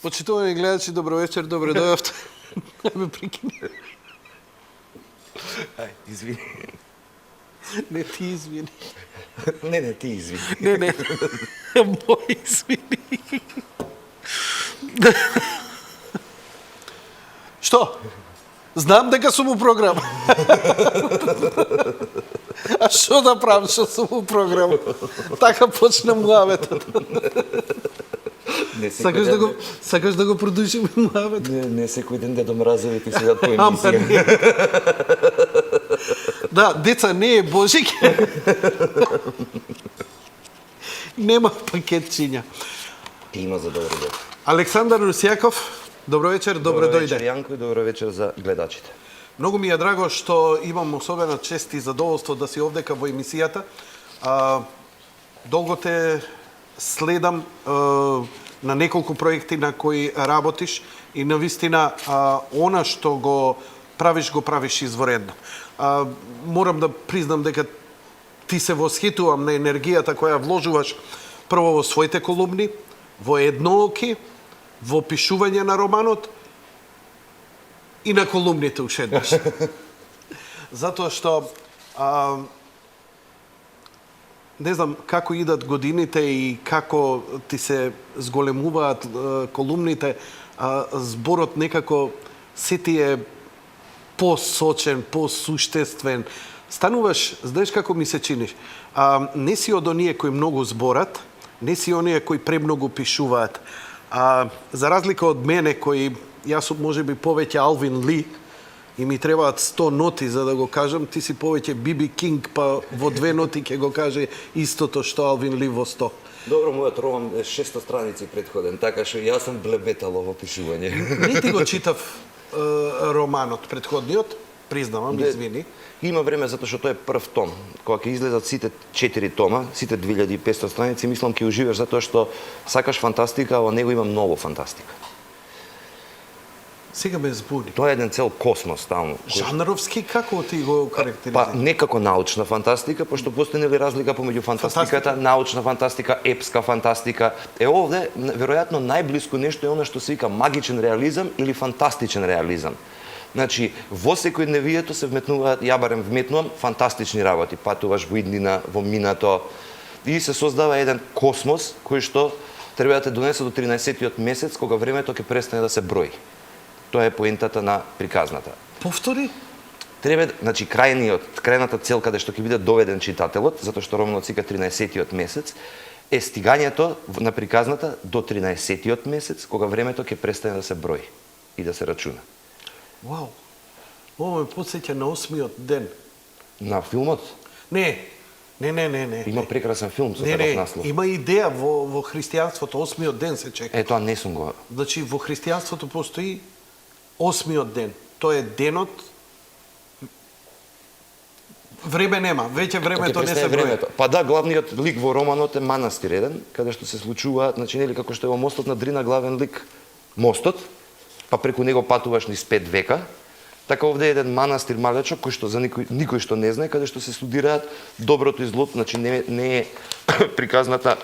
Почитувани гледачи, добро вечер, добре дојавте. Ме прекини. Ај, извини. Не ти извини. Не, ти извини. Не. Мој извини. Што? Знам дека сум у програма. А што да правам што сум у програма? Така почнам муаветот. Сакаш да го продолжиме муаветот? Не секој ден Дедо Мразови ти седат по Ама емисија. не. Да, деца, не е Божик. Нема пакетчиња. Има за добро дете. Александар Русјаков, добро вечер, добро Добро вечер, дојде. Јанко, и добро вечер за гледачите. Многу ми е драго што имам особена чест и задоволство да си овдека во емисијата. Долго те следам на неколку проекти на кои работиш и навистина она што го правиш изворедно. Морам да признам дека ти се восхитувам на енергијата која вложуваш прво во своите колумни, во Еднооки, во пишување на романот и на колумните уште еднаш. Затоа што не знам како идат годините и како ти се зголемуваат колумните, зборот некако се ти е посочен, посуштествен. Стануваш, знаеш како ми се чиниш, не си од оние кои многу зборат, не си оние кои премногу пишуваат. За разлика од мене, кои јас сум можеби повеќе Алвин Ли, и ми требаат 100 ноти за да го кажам, ти си повеќе Биби Кинг, па во 2 ноти ќе го каже истото што Алвин Ли во 100. Добро, мојот роман е 600 страници предходен, така што јас сум блебетало во пишување. Не ти го читав романот предходниот, признавам, извини. Има време затоа што тој е прв том. Кога ќе излезат сите 4 тома, сите 2500 страници, мислам ќе уживаш затоа што сакаш фантастика, а во него има многу фантастика. Сега ме збуни. Тоа е еден цел космос таму. Жанровски како ти го карактеризираш? Па некако научна фантастика, пошто постои нели разлика помеѓу фантастиката, научна фантастика, епска фантастика. Овде веројатно најблиско нешто е она што се вика магичен реализам или фантастичен реализам. Значи, во секојдневието се вметнуваат, ја барем вметнувам, фантастични работи. Патуваш во иднина, во минато, и се создава еден космос кој што треба да те донесе до 13-тиот месец, кога времето ќе престане да се брои. Тоа е поентата на приказната. Повтори? Треба, значи, крајната цел каде што ќе биде доведен читателот, затоа што романот сика 13-тиот месец, е стигањето на приказната до 13-тиот месец, кога времето ќе престане да се брои и да се рачуна. Вау. Ова ме потсеќа на 8-миот ден. На филмот? Не. Има прекрасен филм со Не, таков наслов. има идеја во христијанството, 8-миот ден се чека. Тоа не сум го. Значи, во христијанството постои 8-миот ден. Тоа е денот. Време нема, веќе времето не се брои. Па да, главниот лик во романот е манастир еден, каде што се случува, значи нели како што е во Мостот на Дрина главен лик мостот, па преку него патуваш низ 5 века. Така овде е еден манастир малечок кој што за никој што не знае, каде што се студираат доброто и злото, значи не е приказната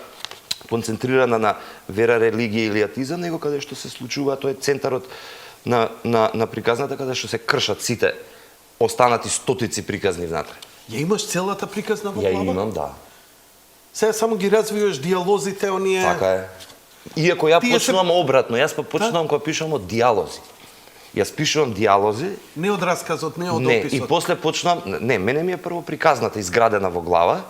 концентрирана на вера, религија или атизам, него каде што се случува, тоа е центарот на приказната, каде што се кршат сите останати стотици приказни внатре. Ја имаш целата приказна во Ја глава? имам, да. Сега само ги развиваш диалозите, оние... Така е. Иако ја Тие се- почнувам обратно, јас почнувам кога пишувам од диалози. Јас пишувам диалози, Не од расказот, не од не, описот. и после почнувам, не, мене ми е прво приказната изградена во глава.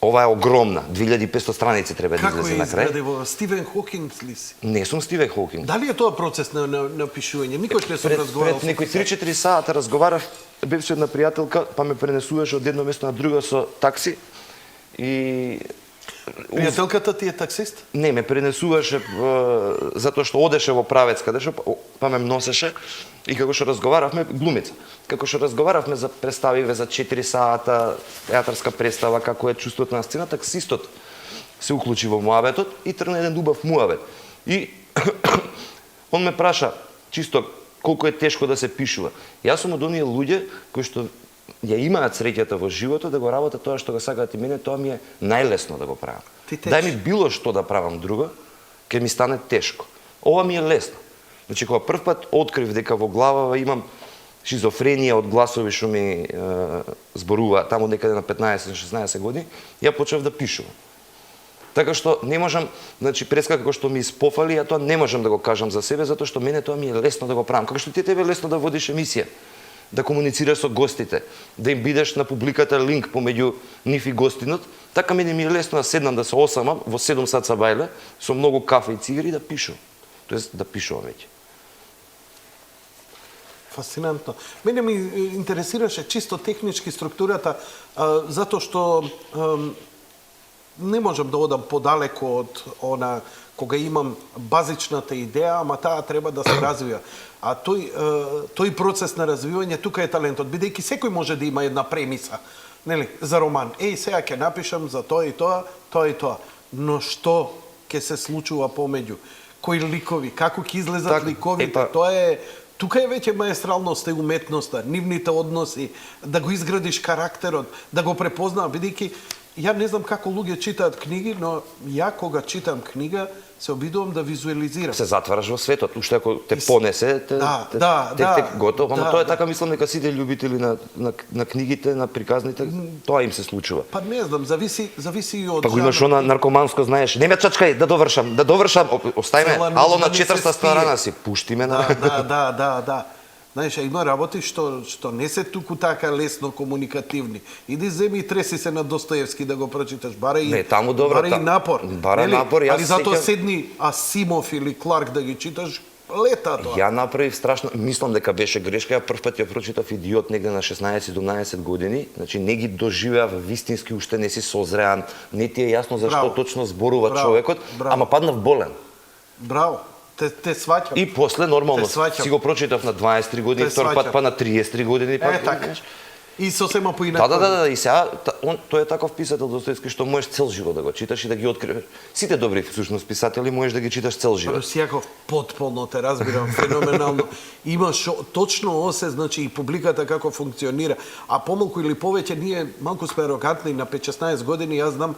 Ова е огромна, 2500 страници треба да Како излезе е на крај. изградиво? Стивен Хокинг ли си? Не сум Стивен Хокинг. Дали е тоа процес на пишување? Никош не сум Пред разговарал. некои 3-4 сата разговарав, бев со една пријателка, па ме пренесуваше од едно место на друго со такси и Пријателката ти е таксист? не, ме пренесуваше затоа што одеше во правец каде што па ме носеше и како што разговаравме глумица. Како што разговаравме за представиве за 4 сата театарска представа како е чувството на сцена, таксистот се уклучи во муабетот и тргна еден убав муабет. И он ме праша чисто колку е тешко да се пишува. Јас сум од оние луѓе кои што ја имаат среќата во животот да го работат тоа што го сакаат и мене, тоа ми е најлесно да го правам. Ти тече. Дај ми било што да правам друго, ќе ми стане тешко. Ова ми е лесно. Значи, кога прв пат открив дека во главава имам шизофренија од гласови што ми зборуваат таму некаде на 15-16 години, ја почнав да пишувам. Така што не можам, значи преска како што ми испофали, ја тоа не можам да го кажам за себе, затоа што мене тоа ми е лесно да го правам. Како што ти тебе е лесно да водиш емисија, да комуницираш со гостите, да им бидеш на публиката линк помеѓу нив и гостинот, така мене ми е лесно да седнам да се осамам во 7 саца бајле со многу кафе и цигари да пишувам. Тоест да пишувам веќе. Фасцинантно. Мене ми интересираше чисто технички структурата, затоа што не можам да одам подалеку од она кога имам базичната идеја, ама таа треба да се развива. А тој процес на развивање тука е талентот, бидејќи секој може да има една премиса, нели, за роман. Сега ќе напишам за тоа и тоа, тоа и тоа. Но што ќе се случува помеѓу? Кои ликови, како ќе излезат ликовите? Тоа е тука е веќе маестралноста и уметноста, нивните односи, да го изградиш карактерот, да го препознава, бидејќи ја не знам како луѓе читаат книги, но ја кога читам книга се обидувам да визуализирам. Се затвараш во светот, уште ако те понесе, те готово. Ама тоа е така, мислам дека сите љубители на книгите, на приказните, тоа им се случува. Па не знам, зависи и од па го имаш она наркоманско, знаеш, не ме чачкај, да довршам, остави ме, ало на 400 страна си, пушти ме на... Да. Знаеш, има работи што не се туку така лесно комуникативни. Иди земи и треси се на Достоевски да го прочиташ, бара и напор. Бара напор, али затоа седни Асимов или Кларк да ги читаш, лета тоа. Ја направив страшно, мислам дека беше грешка, ја прв пат ја прочитав Идиот негде на 16-17 години, значи не ги доживеав вистински, уште не си созреан, не ти е јасно зашто точно зборува човекот, ама паднав болен. Браво. Те сваќам. И после нормално си го прочитав на 23 години, втор пат па на 33 години пак. Така. И сосема поинаку. Да, и сега тој е таков писател Достоевски што можеш цел живот да го читаш и да ги откриваш. Сите добри всушност писатели можеш да ги читаш цел живот. Сијаков потполно те разбирам, феноменално. Имаш точно осе, значи и публиката како функционира, а помалку или повеќе ние малку сме арогантни на 5-16 години, јас знам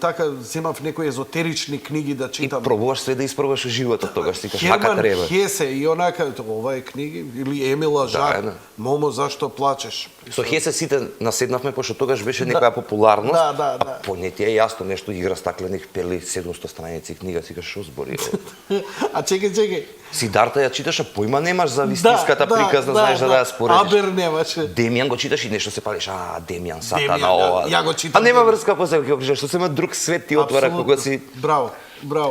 така земав некои езотерични книги да читам. И пробуваш све да испробуваш во животот, тогаш си кажеш ака треба. Херман Хесе и онака ова е книги или Емил Ажар. Момо, зашто плачеш? Со Хесе сите наседнавме, пошто тогаш беше некоја популарност. Да. А по не ти е јасно нешто игра стаклених пели 700 страници книга, си кажеш што збори. А чекај. Сидарта ја читаш, а појма немаш за вистинската приказна, знаеш да ја споредиш. Абер немаше. Демјан го читаш и нешто се палиш, Демјан Сатана, ова. Ја го читам. А нема врска после ќе кажеш, што се има друг свет ти отвара кога си. Браво.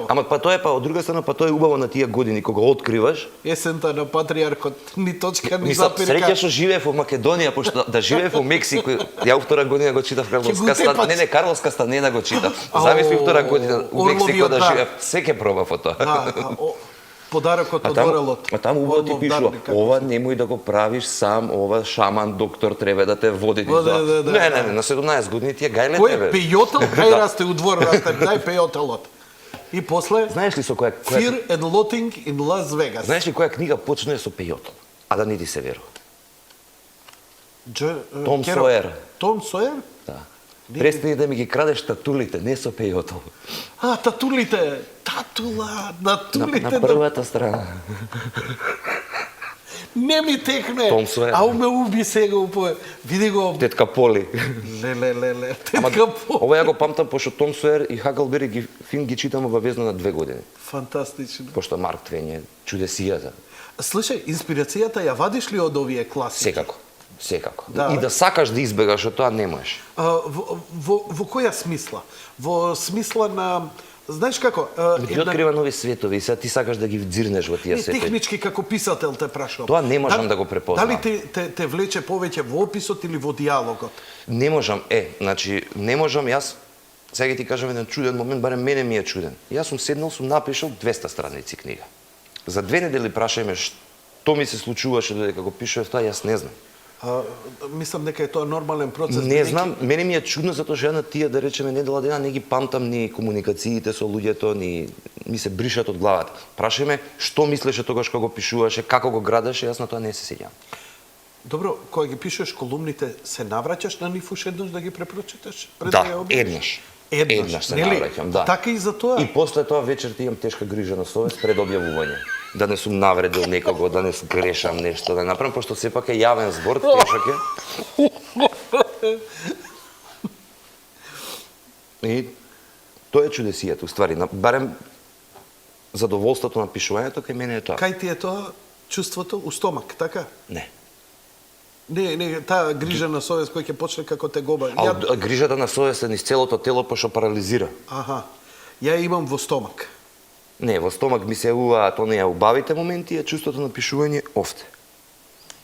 Ама па тоа е од друга страна, па тоа е убаво на тие години кога откриваш. Есента на патриархот, ни точка ни запирка. Среќа што живеев во Македонија, пошто да живеев во Мексико, ја втора година го читав Карлос Кастанеда. Не, Карлос Кастанеда го читав. Замисли втора година во Мексико да живеев. Секе пробав од тоа. Подарокот од орелот. А таму убаво ти пишува, ова немој да го правиш сам, ова шаман, доктор треба да те води. Не, на 17 години ти е гајле тебе. Кој пејотел, кај расте у двор, дај пејотелот. И после знаеш ли со која Fear and Loathing in Las Vegas. Знаеш ли која книга почнува со пејотел, а да не ти се верува? Том Сойер. Том Сойер? Да. Престани да ми ги крадеш татулите, не со пејотел. Татулите. Татулите. На првата страна. Не ми текне. Том Сойер. Ау ме уби сега упое. Види го. Тетка Поли. Ле. Тетка Поли. Ова ја го памтам, пошто Том Сойер и Хаклбери ги читам обавезно на 2 години. Фантастично. Пошто Марк Твен е чудесијата. Слушај, инспирацијата ја вадиш ли од овие класики? Секако. Да. И да сакаш да избегаш од тоа не можеш. Во која смисла? Во смисла на знаеш како? Ти открива нови светови и сега ти сакаш да ги вдзирнеш во тие светови. Технички како писател те прашувам. Тоа не можам да го препознам. Дали те влече повеќе во описот или во диалогот? Не можам, значи не можам јас. Сега ти кажам еден чуден момент, барем мене ми е чуден. Јас сум седнал, сум напишал 200 страници книга. За 2 недели прашај ме што ми се случуваше додека го пишував тоа, јас не знам. Мислам дека е тоа нормален процес. Не знам, мене ми е чудно затоа што на тие да речеме недела дена не ги памтам ни комуникациите со луѓето, ни ми се бришат од главата. Прашај ме што мислеше тогаш кога го пишуваше, како го градеше, јас на тоа не се сеќавам. Добро, кога ги пишуваш колумните, се навраќаш на нив ушеднаш да ги препрочиташ? Да, еднаш. Еднаш се нели? навраќам, да. Така и за тоа. И после тоа вечерта имам тешка грижа на совест пред објавување. Да не сум навредил некого, да не грешам нешто, да направам, пошто сепак е јавен збор, тешок е. И тоа е чудесијата, уствари, барем задоволството на пишувањето кај мене е тоа. Кај ти е тоа чувството у стомак, така? Не. Не, таа грижа на совест кој ќе почне како тегоба. А грижата на совест е низ целото тело, пошто парализира. Аха. Ја имам во стомак. Не, во стомак ми се јавуваат оние убавите моменти, а чувството на пишување овде.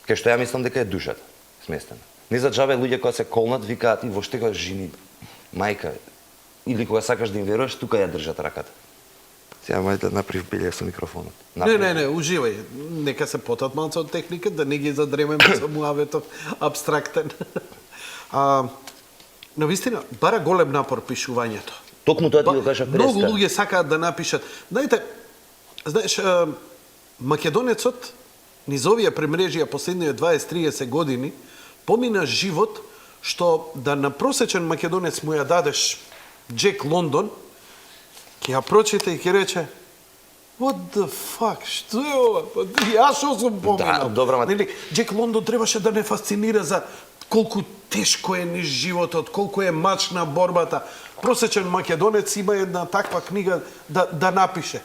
Кај што ја мислам дека е душата сместена. Не за џабе луѓе кога се колнат викаат и воште кога жени, мајка, или кога сакаш да им веруваш, тука ја држат раката. Сега мајте направив беле со микрофонот. Не, уживај. Нека се потат малце од техника, да не ги задремеме со муаветот абстрактен. Навистина, бара голем напор пишувањето. Токму тоа ти го кажа преска. Многу луѓе сакаат да напишат. Знаеш, македонецот низ овие премрежија последниве 20-30 години помина живот што да на просечен македонец му ја дадеш Джек Лондон, ќе ја прочита и ќе рече what the fuck, што е ова? Јас што сум поминал? Да, добра, Нели, Джек Лондон требаше да не фасцинира за колку тешко е низ животот, колку е мачна борбата. Просечен македонец има една таква книга да напише.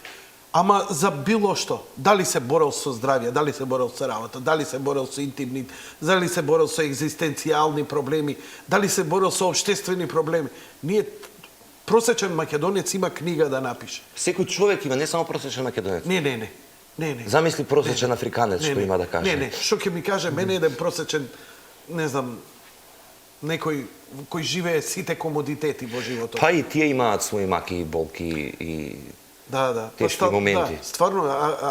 Ама за било што, дали се борел со здравје, дали се борел со работа, дали се борел со интимни, дали се борел со екзистенцијални проблеми, дали се борел со општествени проблеми. Ние просечен македонец има книга да напише. Секој човек има, не само просечен македонец. Не. Замисли просечен африканец што има да каже. Не, што ќе ми каже мене еден просечен, не знам, некој кој живее сите комодитети во животот. Па и тие имаат своји маки и болки и Да. тешки моменти. Да, стварно,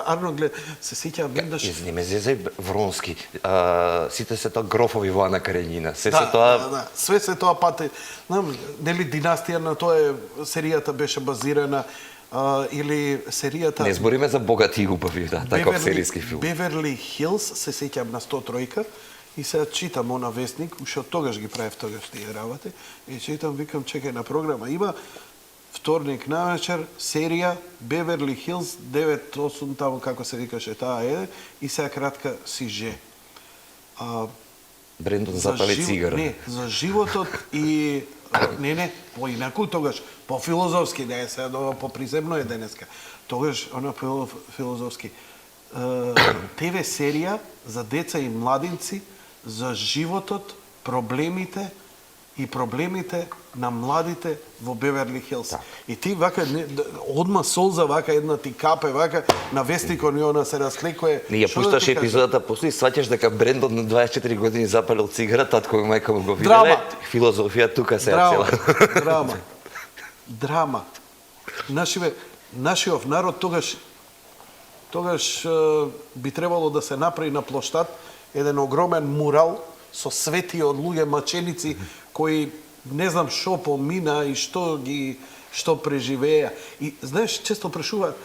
Арно глед, се сеќавам веднаш. Не ме зезај Вронски. Сите се тоа грофови во Ана Каренина. Да. Све се тоа пати. Знам, нели династија на тоа е серијата беше базирана или серијата Не збориме за богати и убави, да, таков серијски филм. Беверли Хилс, се сеќавам на 103-ка, и сега читам она вестник, уште од тогаш ги правев тогаш тие работи, и читам, викам, чекај, на програма има вторник навечер, серија Беверли Хилс 9-8, тамо како се викаше таа е, и сега кратка Сиже. Брендон запали цигара. Не, за животот и не, поинаку тогаш, по-филозофски, не се по-приземно е денеска. Тогаш, она филозофски. ТВ серија за деца и младинци, за животот, проблемите на младите во Беверли Хилс. И ти вака одма солза вака една ти капе вака на вестникот и она се раслекува. Не ја пушташ епизодата после и сваќаш дека Брендон на 24 години запалил цигара, татко и мајка му го виделе. Филозофија тука се цела. Драма. Нашиот народ тогаш би требало да се направи на плоштад еден огромен мурал со свети од луѓе маченици кои не знам што помина и што преживеа. И знаеш, често прашуваат,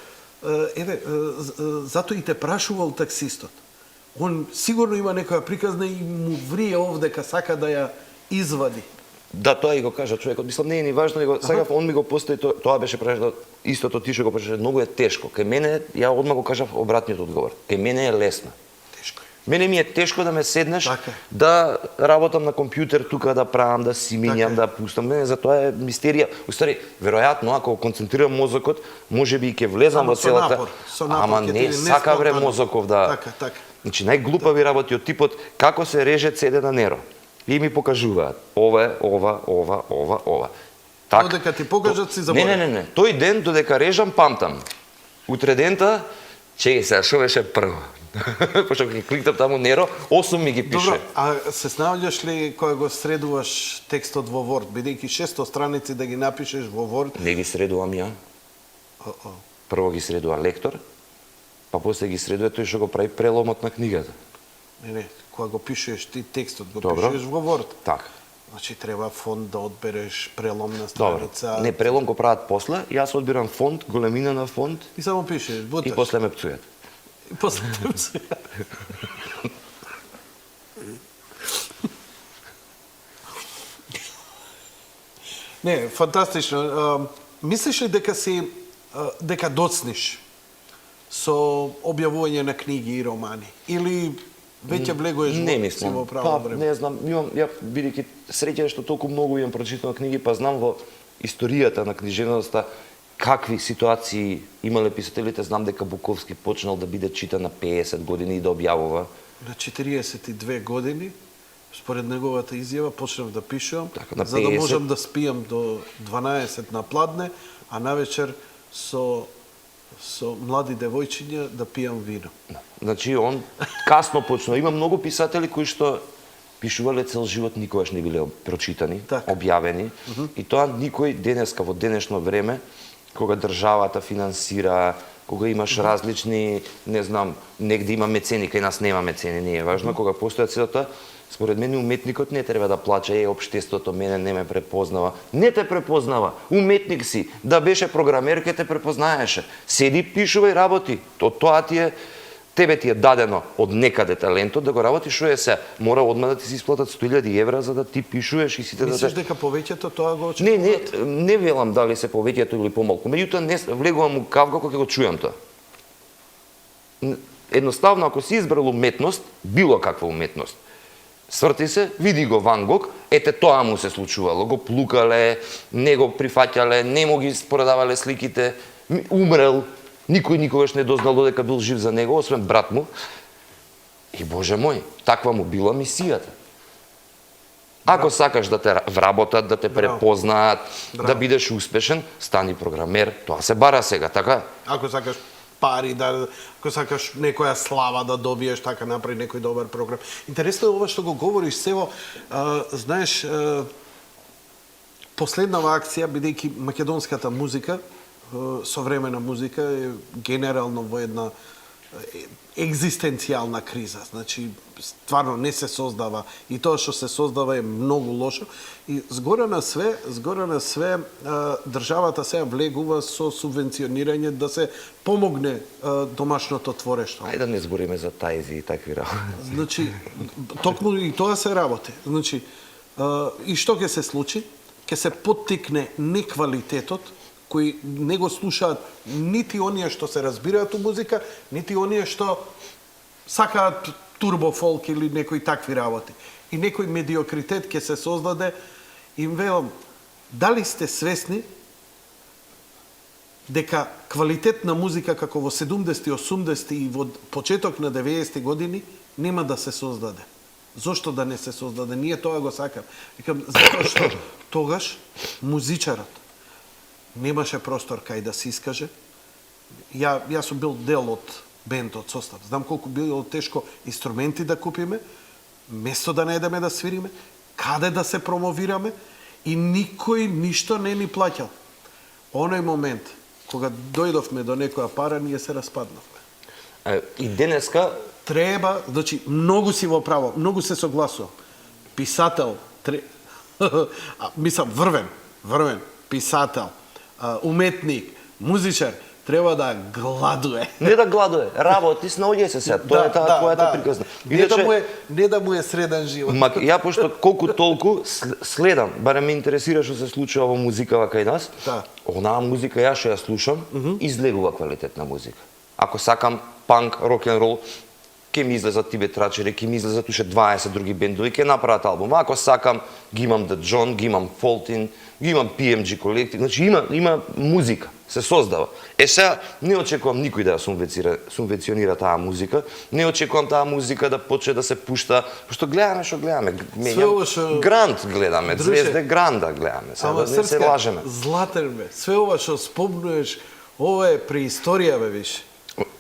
затоа и те прашувал таксистот. Он сигурно има некоја приказна и му врие овдека сака да ја извади. Да, тоа и го кажа човекот. Мислам, не е ни важно, него сакав он ми го постави, тоа беше прашано, истото ти што го прашаше, многу е тешко. Кај мене, ја одма го кажав обратниот одговор. Кај мене е лесно. Мене ми е тешко да ме седнеш, да работам на компјутер тука, да правам, да си минјам, да пустам. Мене за тоа е мистерија. Уствари, веројатно, ако концентрирам мозокот, може би и ќе влезам во целата... Ама не сака вре мозоков да... Така. Значи, најглупави работи од типот како се реже цеде на неро. И ми покажуваат. Ова. Так. Додека ти покажат си заборав. Не. Тој ден додека режам памтам. Утре дента, чеј се, шо беше прво? Пошто ќе кликнам таму Неро, 8 ми ги пише. Добро, а се снаоѓаш ли кога го средуваш текстот во Word, бидејќи 600 страници да ги напишеш во Word? Не ги средувам ја. Прво ги средува лектор, па после ги средува тој што го прави преломот на книгата. Не, кога го пишеш ти текстот, го пишеш во Word. Така. Значи треба фонд да одбереш преломна страница. Добро. Не, прелом го прават после, јас одбирам фонд, големина на фонд. И само пишеш, буташ. И после ме пцујат. И после те пцујат. Не, фантастично. Мислиш ли дека доцниш со објавување на книги и романи? Или веќе влегуваш Не си мислам. во право време? Не знам, ја бидејќи среќен што толку многу имам прочитано книги, па знам во историјата на книжевноста какви ситуации имале писателите, знам дека Буковски почнал да биде читан на 50 години и да објавува. На 42 години, според неговата изјава, почнав да пишувам, Така, на за да 50. можам да спиам до 12 на пладне, а навечер со млади девојчиња да пијам вино. Значи, он касно почнал. Има многу писатели кои што пишувале цел живот, никогаш не биле прочитани, Така. објавени. И тоа никој денеска, во денешно време, кога државата финансира, кога имаш различни, не знам, негде има мецени, кај нас нема мецени, не е важно, кога постојат сето, според мене уметникот не треба да плача, општеството мене не ме препознава. Не те препознава, уметник си, да беше програмер ке те препознаеше. Седи, пишувај, работи. Тоа тебе ти е дадено од некаде талентот да го работиш, што е се, мора одма да ти се исплатат 100.000 евра за да ти пишуваш и сите да Мислиш те... дека повеќето тоа го очекуваат? Не велам дали се повеќето или помалку. Меѓутоа не влегувам у кавга кога го чујам тоа. Едноставно ако си избрал уметност, било каква уметност, сврти се, види го Ван Гог, ете тоа му се случувало, го плукале, не го прифаќале, не му ги споредавале сликите, умрел, никој никогаш не дознал додека бил жив за него, освен брат му. И Боже мој, таква му била мисијата. Ако сакаш да те вработат, да те препознаат, да бидеш успешен, стани програмер, тоа се бара сега, така? Ако сакаш пари, ако сакаш некоја слава да добиеш, така направи некој добар програм. Интересно е ова што го говориш, Сево, знаеш, последнава акција, бидејќи македонската музика, современа музика е генерално во една екзистенцијална криза. Значи, стварно не се создава и тоа што се создава е многу лошо. И згора на све, државата сега влегува со субвенционирање да се помогне домашното творештво. Ајде да не збориме за тајзи и такви работи. Значи, токму и тоа се работи. Значи, и што ќе се случи? Ќе се поттикне неквалитетот, кои не го слушаат нити оние што се разбираат у музика, нити оние што сакаат турбофолк или некои такви работи. И некој медиокритет ќе се создаде. Им велам, дали сте свесни дека квалитетна музика како во 70-ти, 80-ти и во почеток на 90-ти години нема да се создаде? Зошто да не се создаде? Ние тоа го сакам. Викам, затоа што тогаш музичарот немаше простор кај да се искаже. Јас сум бил дел од бендот состав. Знам колку било тешко инструменти да купиме, место да најдеме да свириме, каде да се промовираме и никој ништо не ни плаќал. Оној момент кога дојдовме до некоја пара, ние се распаднавме. И денеска Треба, значи, многу си во право, многу се согласувам. Писател, мислам, врвен, писател, уметник, музичар, треба да гладуе. не да гладуе, работи, снаоѓе се сега. Тоа е таа твојата приказна. Не да му е среден живот. Ја пошто колку толку следам, барем ме интересира што се случува во музикава кај нас. Да. Онаа музика ја што ја слушам, излегува квалитетна музика. Ако сакам панк, рок-н-рол, ќе ми излезат Тибет Рачери, ќе ми излезат уште 20 други бендови, ќе направат албум. Ако сакам, ги имам The John, ги имам Faultin, ги имам PMG Collective, значи има музика, се создава. Сега не очекувам никој да ја субвенционира таа музика, не очекувам таа музика да почне да се пушта, пошто гледаме што гледаме, Грант гледаме, Звезде Гранда гледаме, сега да не се лажеме. Златен бе, све ова што спомнуваш, ова е преисторија бе, виш.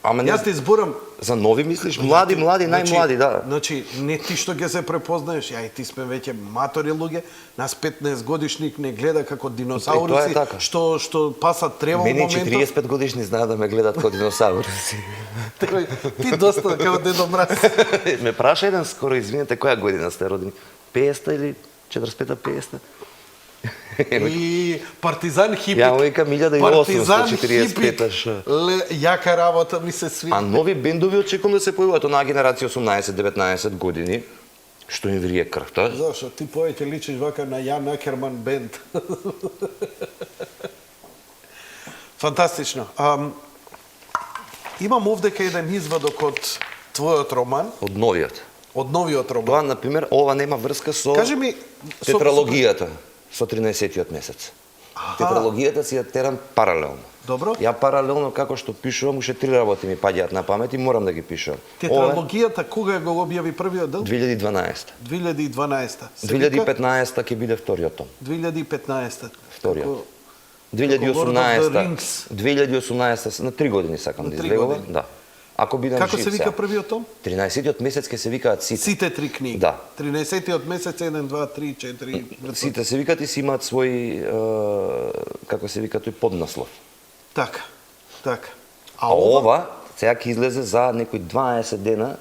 Јас ти зборам за нови мислиш, млади, најмлади, да. Значи, не ти што ќе се препознаеш, ја и ти сме веќе матори луѓе, нас 15 годишник не гледа како диносауруси, што пасат трева во моментот. Мене 45 годишни знаат да ме гледат како диносауруси. Ти доста како Дедо Мраз. Ме праша еден скоро, извинете, која година сте родени? 50 или 45-та, 50-та? И Партизан хипик. Ја викам 1845-та. Јака работа ми се свиѓа. А нови бендови очекувам да се појават, онаа генерација 18-19 години. Што им врие крвта. Зашо? Ти повеќе личиш вака на Јан Акерман бенд. Фантастично. Имам овдека еден извадок од твојот роман, Од новиот. од новиот роман. Тоа, например, ова нема врска со Кажи ми, тетралогијата, со 13-тиот месец. Тетралогијата си ја терам паралелно. Добро. Ја паралелно како што пишувам, уште 3 работи ми паѓаат на памет и морам да ги пишувам. Тетралогијата кога го објави првиот дел? 2012. 2012. 2015 ќе биде вториот том. 2015. Вториот. Како- 2018, 2018 на 3 години сакам да 3 избегувам. години. Да. Ако бидам Како жив се вика сега. првиот том? 13-тиот месец ќе се викаат сите. Сите три книги. Да. 13-тиот месец 1 2 3 4. Сите се викат и си имаат свој како се вика тој поднаслов. Така. Така. А ова сега ќе излезе за некои 20 дена.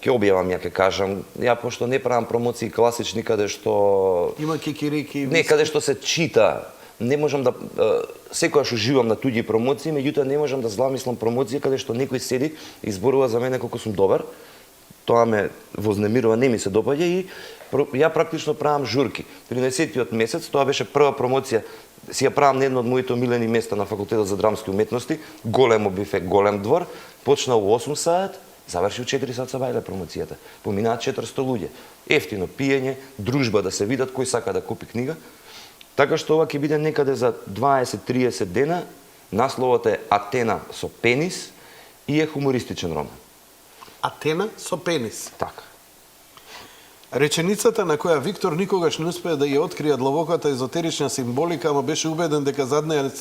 Ќе објавам, ја ќе кажам, ја пошто не правам промоции класични каде што Има кикирики. не каде што се чита. Не можам да секогаш уживам на туѓи промоции, меѓутоа не можам да зламислам промоција каде што некој седи и зборува за мене колку сум добар. Тоа ме вознемирува, не ми се допаѓа и ја практично правам журки. 13-тиот месец, тоа беше прва промоција, си ја правам на едно од моите омилени места на факултетот за драмски уметности, големо бифе, голем двор, почна у 8 саат, заврши у 4 саат са бајле промоцијата. Поминаат 400 луѓе. Ефтино пиење, дружба да се видат кој сака да купи книга. Така што ова ќе биде некаде за 20-30 дена. Насловот е Атена со пенис и е хумористичен роман. Атена со пенис. Така. Реченицата на која Виктор никогаш не успеа да ја открие длабоката езотерична символика, ама беше убеден дека заднеја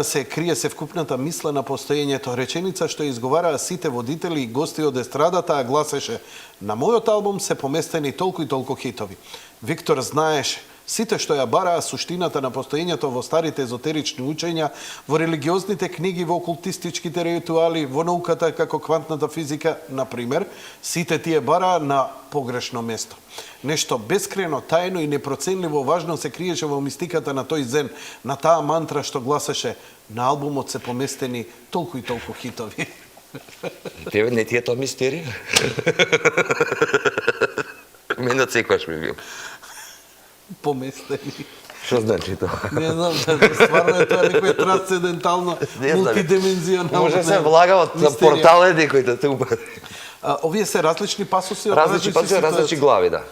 се крие севкупната мисла на постоењето. Реченица што изговараа сите водители и гости од естрадата, а гласеше: на мојот албум се поместени толку и толку хитови. Виктор знаеше сите што ја бараа суштината на постоењето во старите езотерични учења, во религиозните книги, во окултистичките ритуали, во науката како квантната физика, например, сите тие бараа на погрешно место. Нешто бескрено, тајно и непроценливо важно се криеше во мистиката на тој зен, на таа мантра што гласеше: на албумот се поместени толку и толку хитови. Тебе не ти е тоа мистерија? Мене секогаш ми бил. Поместени. Што значи тоа? Не знам, стварно е тоа некој трансцендентално, Не знам. мултидимензионално. Може се влага од мистерија. портале некој да те убави. Овие се различни пасоси од Различни пати, ситуации. различни глави, да.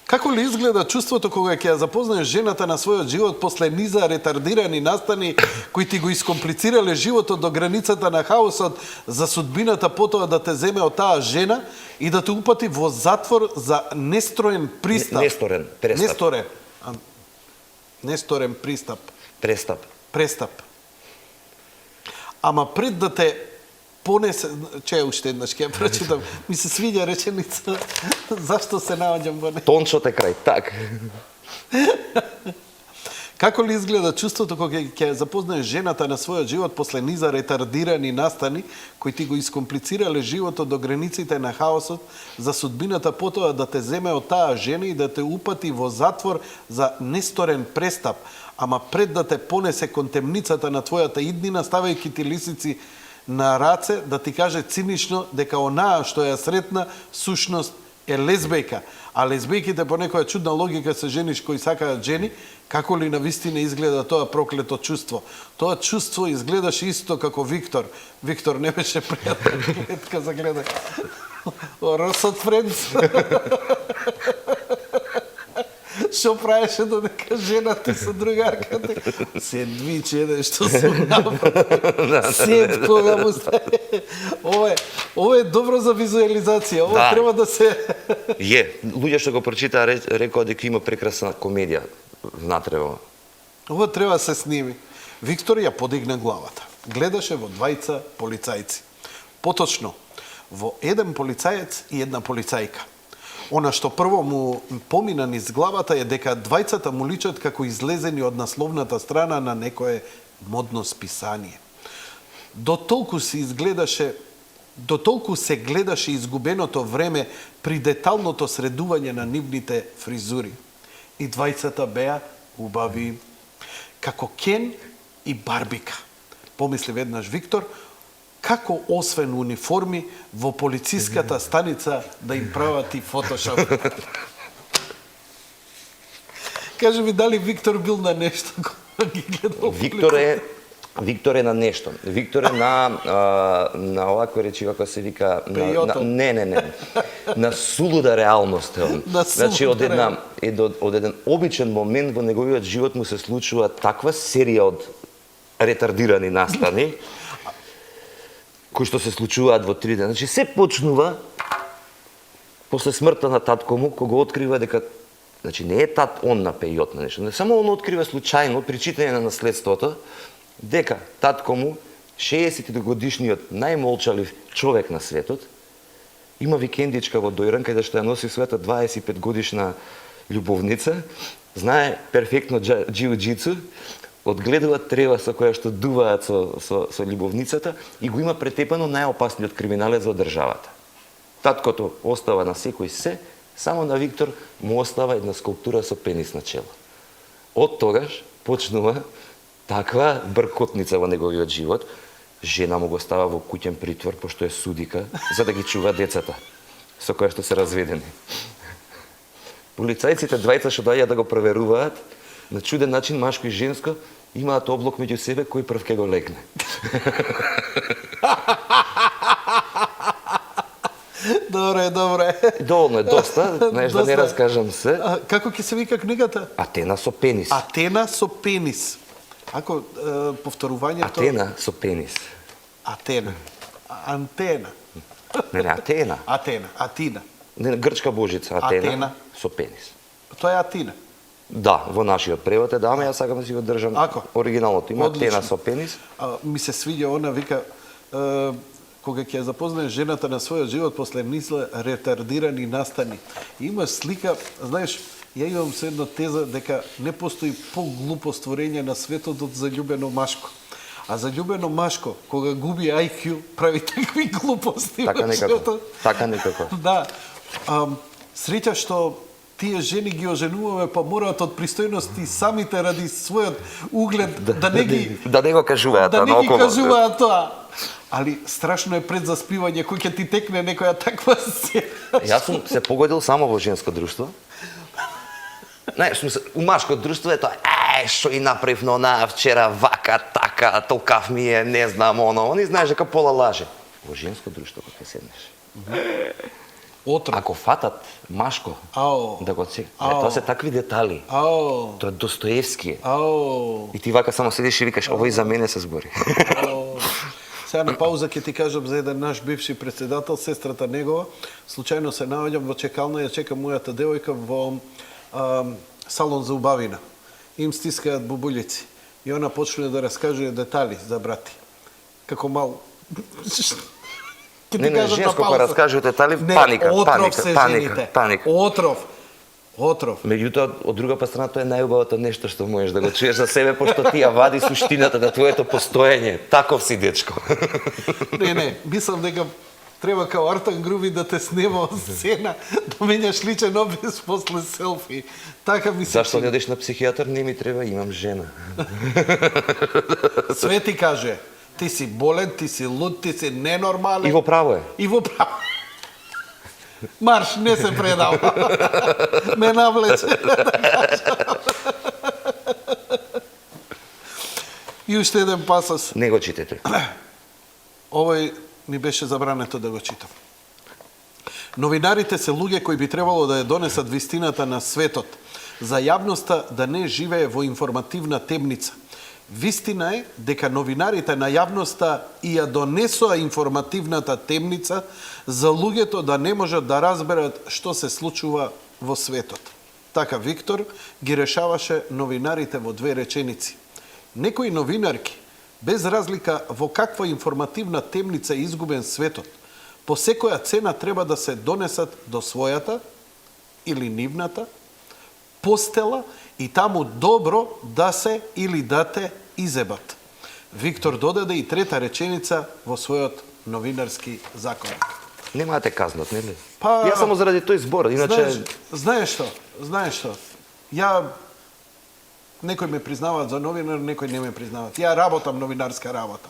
Како ли изгледа чувството кога ќе ја запознаеш жената на својот живот после низа ретардирани настани кои ти го искомплицирале животот до границата на хаосот, за судбината потоа да те земе од таа жена и да те упати во затвор за нестроен пристап? Несторен, престап. Несторен пристап. Престап. Ама пред да те понесе, уште еднаш ќе ја прочитам. Ми се свиѓа реченица. Зашто се наоѓам во неја? Тончот е крај, так. Како ли изгледа чувството кога ќе запознаеш жената на својот живот после низа ретардирани настани кои ти го искомплицирале животот до границите на хаосот, за судбината потоа да те земе од таа жена и да те упати во затвор за несторен престап, ама пред да те понесе кон темницата на твојата иднина, ставајќи ти лисици на раце, да ти каже цинично дека онаа што ја сретна сушност е лесбејка, а лесбејките по некоја чудна логика се жениш кои сакаат жени. Како ли навистина изгледа тоа проклето чувство? Тоа чувство изгледаше исто како Виктор. Виктор не беше пријатна гледка за гледање. Росот Френдс. Што правеше додека жената со другарката? Сендвич еден што сум направил. Сед кога му стае. Ова е добро за визуализација. Ова треба да се... Луѓе што го прочитаа рекоа дека има прекрасна комедија внатре во. Ова треба да се сними. Виктор ја подигна главата. Гледаше во двајца полицајци. Поточно, во еден полицаец и една полицајка. Она што прво му помина низ главата е дека двајцата му личат како излезени од насловната страна на некое модно списание. Дотолку се гледаше изгубеното време при деталното средување на нивните фризури. И двајцата беа убави како Кен и Барбика. Помисли веднаш Виктор, како освен униформи во полициската станица да им прават и фотошоп? Кажи ми, дали Виктор бил на нешто кога ги гледал? Виктор е на нешто. Виктор е на оваква речи, како се вика... Не. На сулуда реалност е он. Значи, од еден обичен момент во неговиот живот му се случува таква серија од ретардирани настани, кои што се случуваат во 3 дена. Значи, се почнува после смртта на татко му, кога открива дека... Значи, не е он на пејот на нешто, само он открива случајно, при читање на наследството, дека татко му, 60-годишниот најмолчалив човек на светот, има викендичка во Дојран, каде што ја носи својата 25-годишна љубовница, знае перфектно џиу-џицу, одгледува трева со која што дуваат со љубовницата и го има претепано најопасниот криминалец во државата. Таткото остава на секој се, само на Виктор му остава една скулптура со пенис на чело. Од тогаш почнува таква бркотница во неговиот живот. Жена му го става во куќен притвор, пошто е судика, за да ги чува децата, со кои што се разведени. Полицајците двајца што доаѓаат да го проверуваат, на чуден начин, машко и женско, имаат облок меѓу себе кој прв ке го легне. Добре. Доволно е, доста, знаеш да не раскажам се. Како ќе се вика книгата? Атена со пенис. Атена со пенис. Ако повторувањето... Атена со пенис. Атена. Антена. Не, Атена. Атина. Не, грчка божица, Атена со пенис. Тоа е Атина. Да, во нашиот превод е, да, ама јас сакам да си го држам оригиналното. Има Одлично. Атена со пенис. Ми се свиѓа она, вика, кога ќе запознае жената на својот живот после низле ретардирани настани. И има слика, знаеш, ја имам се една теза дека не постои поглупо створење на светот од заљубено машко. А заљубено машко, кога губи IQ, прави такви глупости. Така некако. Да. Среќа што тие жени ги оженуваме, па мораат од пристојности самите ради својот углед да не ги... Да не го кажуваат, да не ги кажуваат тоа. Али страшно е пред заспивање кој ќе ти текне некоја таква сцена. Јас сум се погодил само во женско друштво. Не, у машко друштво е тоа, што и направив на онаа вчера, вака, така, толкав ми е, не знам, они знаеш дека пола лаже. Во женско друштво кога седнеш. Отров. Ако фатат машко, да го цек. Тоа се такви детали. Тоа е Достоевски. И ти вака само седиш и викаш, овој за мене се збори. Сега на пауза ќе ти кажам за еден наш бивши председател, сестрата негова. Случајно се наоѓам во чекална, ја чека мојата девојка во салон за убавина. Им стискаат бубулици. И она почне да раскажува детали за брати. Како мал... Не, женско кога раскажува детали, паника. Отров. Меѓутоа, од друга страна, тоа е најубавото нешто што можеш да го чуеш за себе, пошто ти ја вади суштината на твоето постоење. Таков си, дечко. Не, мислам дека треба као Артан Груби да те снема од сцена, да менјаш личен образ после селфи. Така ми се... Зашто не одиш на психијатар? Не ми треба, имам жена. Све ти каже, ти си болен, ти си луд, ти си ненормален. И во право е. Марш, не се предава. Ме навлече. И уште еден пасос. Не го читете. Овој ми беше забрането да го читам. Новинарите се луѓе кои би требало да ја донесат вистината на светот, за јавноста да не живее во информативна темница. Вистина е дека новинарите на јавноста и ја донесоа информативната темница за луѓето да не можат да разберат што се случува во светот. Така Виктор ги решаваше новинарите во 2 реченици. Некои новинарки, без разлика во каква информативна темница е изгубен светот, по секоја цена треба да се донесат до својата или нивната постела и таму добро да се или да те изебат. Виктор додаде и 3-та реченица во својот новинарски законник. Нема да те казнат, нели? Јас само заради тој збор, иначе... Знаеш што? Некои ме признаваат за новинар, некои не ме признаваат. Ја работам новинарска работа.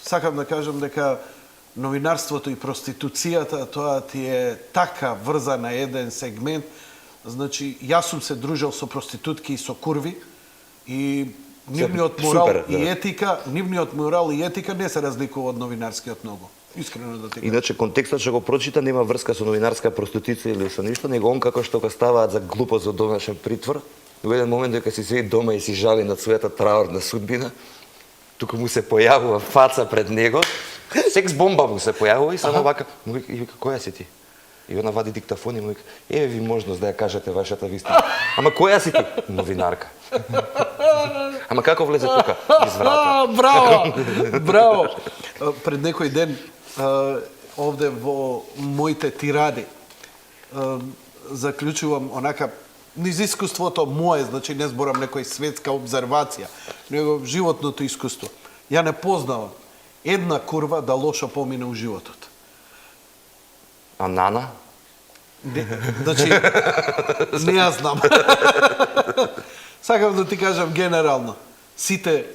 сакам да кажам дека новинарството и проституцијата, тоа ти е така врзана еден сегмент. Значи, јас сум се дружел со проститутки и со курви и нивниот морал Супер, и да. етика, нивниот морал и етика не се разликува од новинарскиот многу. Искрено да ти кажам. Иначе контекстот што го прочита нема врска со новинарска проституција или со ништо, него он како што го ставаат за глупост за домашен притвор, во еден момент дека си седи дома и си жали над својата траурна судбина, тука му се појавува фаца пред него, секс бомба му се појавува и само вака, му вика, која си ти? И она вади диктафон и му вика, еве ви можност да ја кажете вашата вистина. Ама која си ти? Новинарка. Ама како влезе тука? Из врата. Браво! Браво! Пред некој ден овде во моите тиради заклучувам онака низ искуството мое, значи не зборам некој светска обзервација, него животното искуство. Ја не познавам една курва да лошо помине у животот. А Нана? Не, значи, не ја знам. Сакам да ти кажам генерално. Сите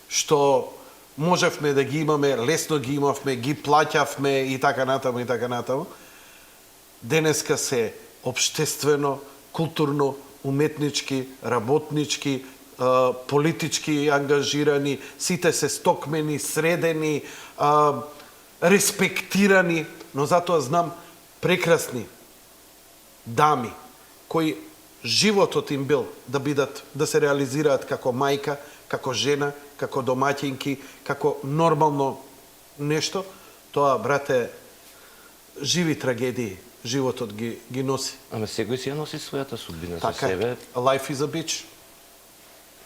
што можевме да ги имаме, лесно ги имавме, ги плаќавме и така натаму и така натаму, денеска се обштествено, културно, уметнички, работнички, политички ангажирани, сите се стокмени, средени, респектирани, но затоа знам прекрасни дами кои животот им бил да бидат, да се реализираат како мајка, како жена, како домаќинки, како нормално нешто, тоа, брате, живи трагедии животот ги носи. Ама секој си ја носи својата судбина со Така себе. е. Life is a bitch.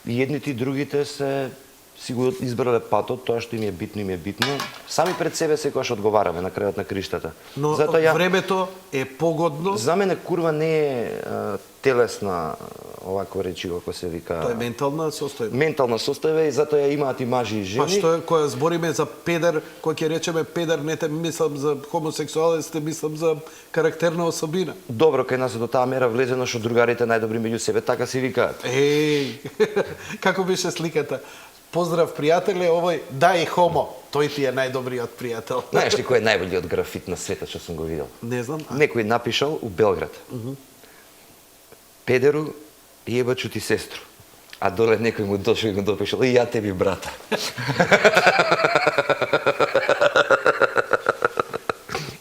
И едните и другите се си го избрале патот, тоа што им е битно. Сами пред себе секогаш одговараме на крајот на криштата. Но Затоа времето е погодно. за мене курва не е телесна, овако речи, како се вика, Тоа е ментална состојба. ментална состојба и затоа ја имаат и мажи и жени. Па што е, кога збориме за педер, кој ќе речеме педер, не те мислам за хомосексуалец, те мислам за карактерна особина. Добро, кај нас е до таа мера влезено што другарите најдобри меѓу себе, така си викаат. Еј, како беше сликата? Поздрав, пријателе, овој дај хомо, тој ти е најдобриот пријател. Знаеш ли кој е најболиот графит на светот што сум го видел? Не знам. Некој напишал у Белград. Педеру, јебачу ти сестру. А доле некој му дошол и му допишал, и ја теби брата.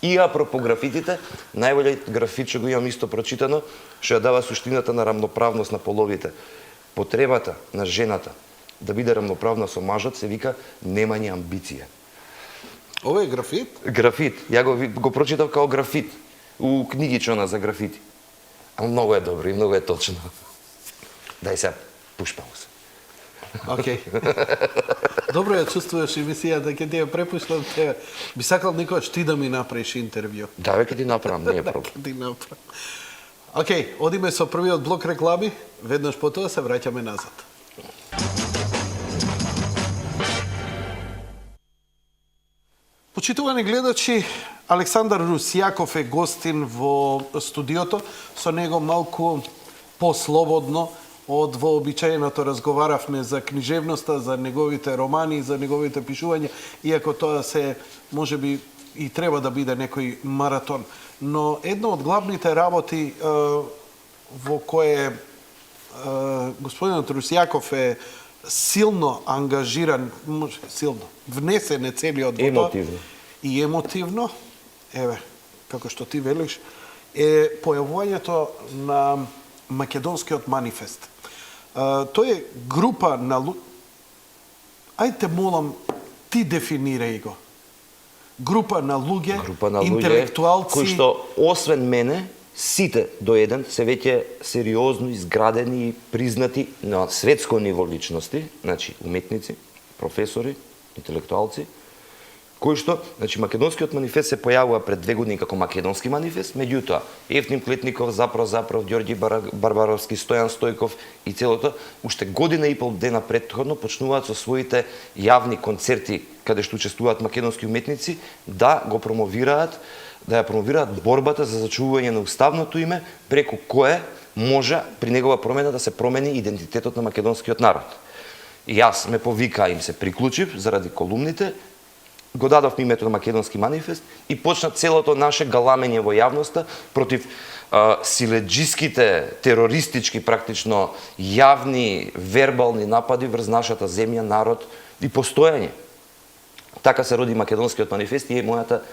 И апропо графитите, најболиот графит што го имам исто прочитано, што ја дава суштината на рамноправност на половите. Потребата на жената да биде рамноправна со мажот се вика немање амбиција. Ова е графит? Графит. Ја го прочитав као графит у книгичона за графити. А многу е добро и многу е точно. Дај се пушпам се. Океј. Добро ја чувствуваш емисијата, ќе ти ја препуштам тебе. Би сакал никогаш ти да ми направиш интервју. Да, веќе ти направам, не е проблем. Ќе ти направам. Океј, одиме со првиот блок реклами, веднаш потоа се враќаме назад. Почитувани гледачи, Александар Русјаков е гостин во студиото. Со него малку послободно од вообичаеното разговаравме за книжевноста, за неговите романи, за неговите пишувања, иако тоа се можеби и треба да биде некој маратон. Но една од главните работи во кое господинот Русјаков е силно ангажиран, силно, внесен е целиот во тоа. Емотивно. И емотивно, еве, како што ти велиш, е појавувањето на Македонскиот манифест. Тој е група на Ајде молам, ти дефинирај го. Група на луѓе, интелектуалци, кои што освен мене, сите до еден се веќе сериозно изградени и признати на светско ниво личности, значи уметници, професори, интелектуалци, кои што, значи Македонскиот манифест се појавува пред 2 години како Македонски манифест, меѓутоа Евтим Клетников, Запров, Ѓорѓи Барбаровски, Стојан Стојков и целото, уште година и пол дена претходно почнуваат со своите јавни концерти каде што учествуваат македонски уметници да го промовираат, да ја промовираат борбата за зачувување на уставното име, преку кое може при негова промена да се промени идентитетот на македонскиот народ. И јас ме повика, им се приклучив заради колумните го дадовме името на Македонски манифест и почна целото наше галамење во јавноста против силеджиските, терористички практично јавни, вербални напади врз нашата земја, народ и постојање. Така се роди Македонскиот манифест и е мојата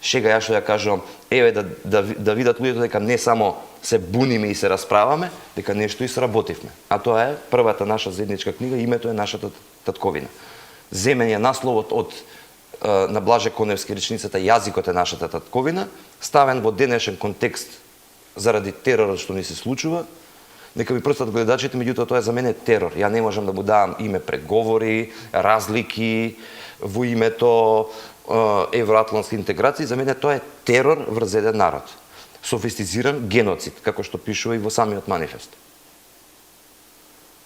шега, ја што ја кажувам, еве да видат луѓето дека не само се буниме и се расправаме, дека нешто и сработивме. А тоа е првата наша заедничка книга, името е нашата татковина. Земен е насловот од на Блаже Коневски речницата Јазикот е нашата татковина, ставен во денешен контекст заради теророт што ни се случува. Нека ми простат гледачите, меѓутоа тоа за мене терор. Ја не можам да му давам име преговори, разлики во името евроатлантски интеграции. За мене тоа е терор врз еден народ. Софистициран геноцид, како што пишува и во самиот манифест.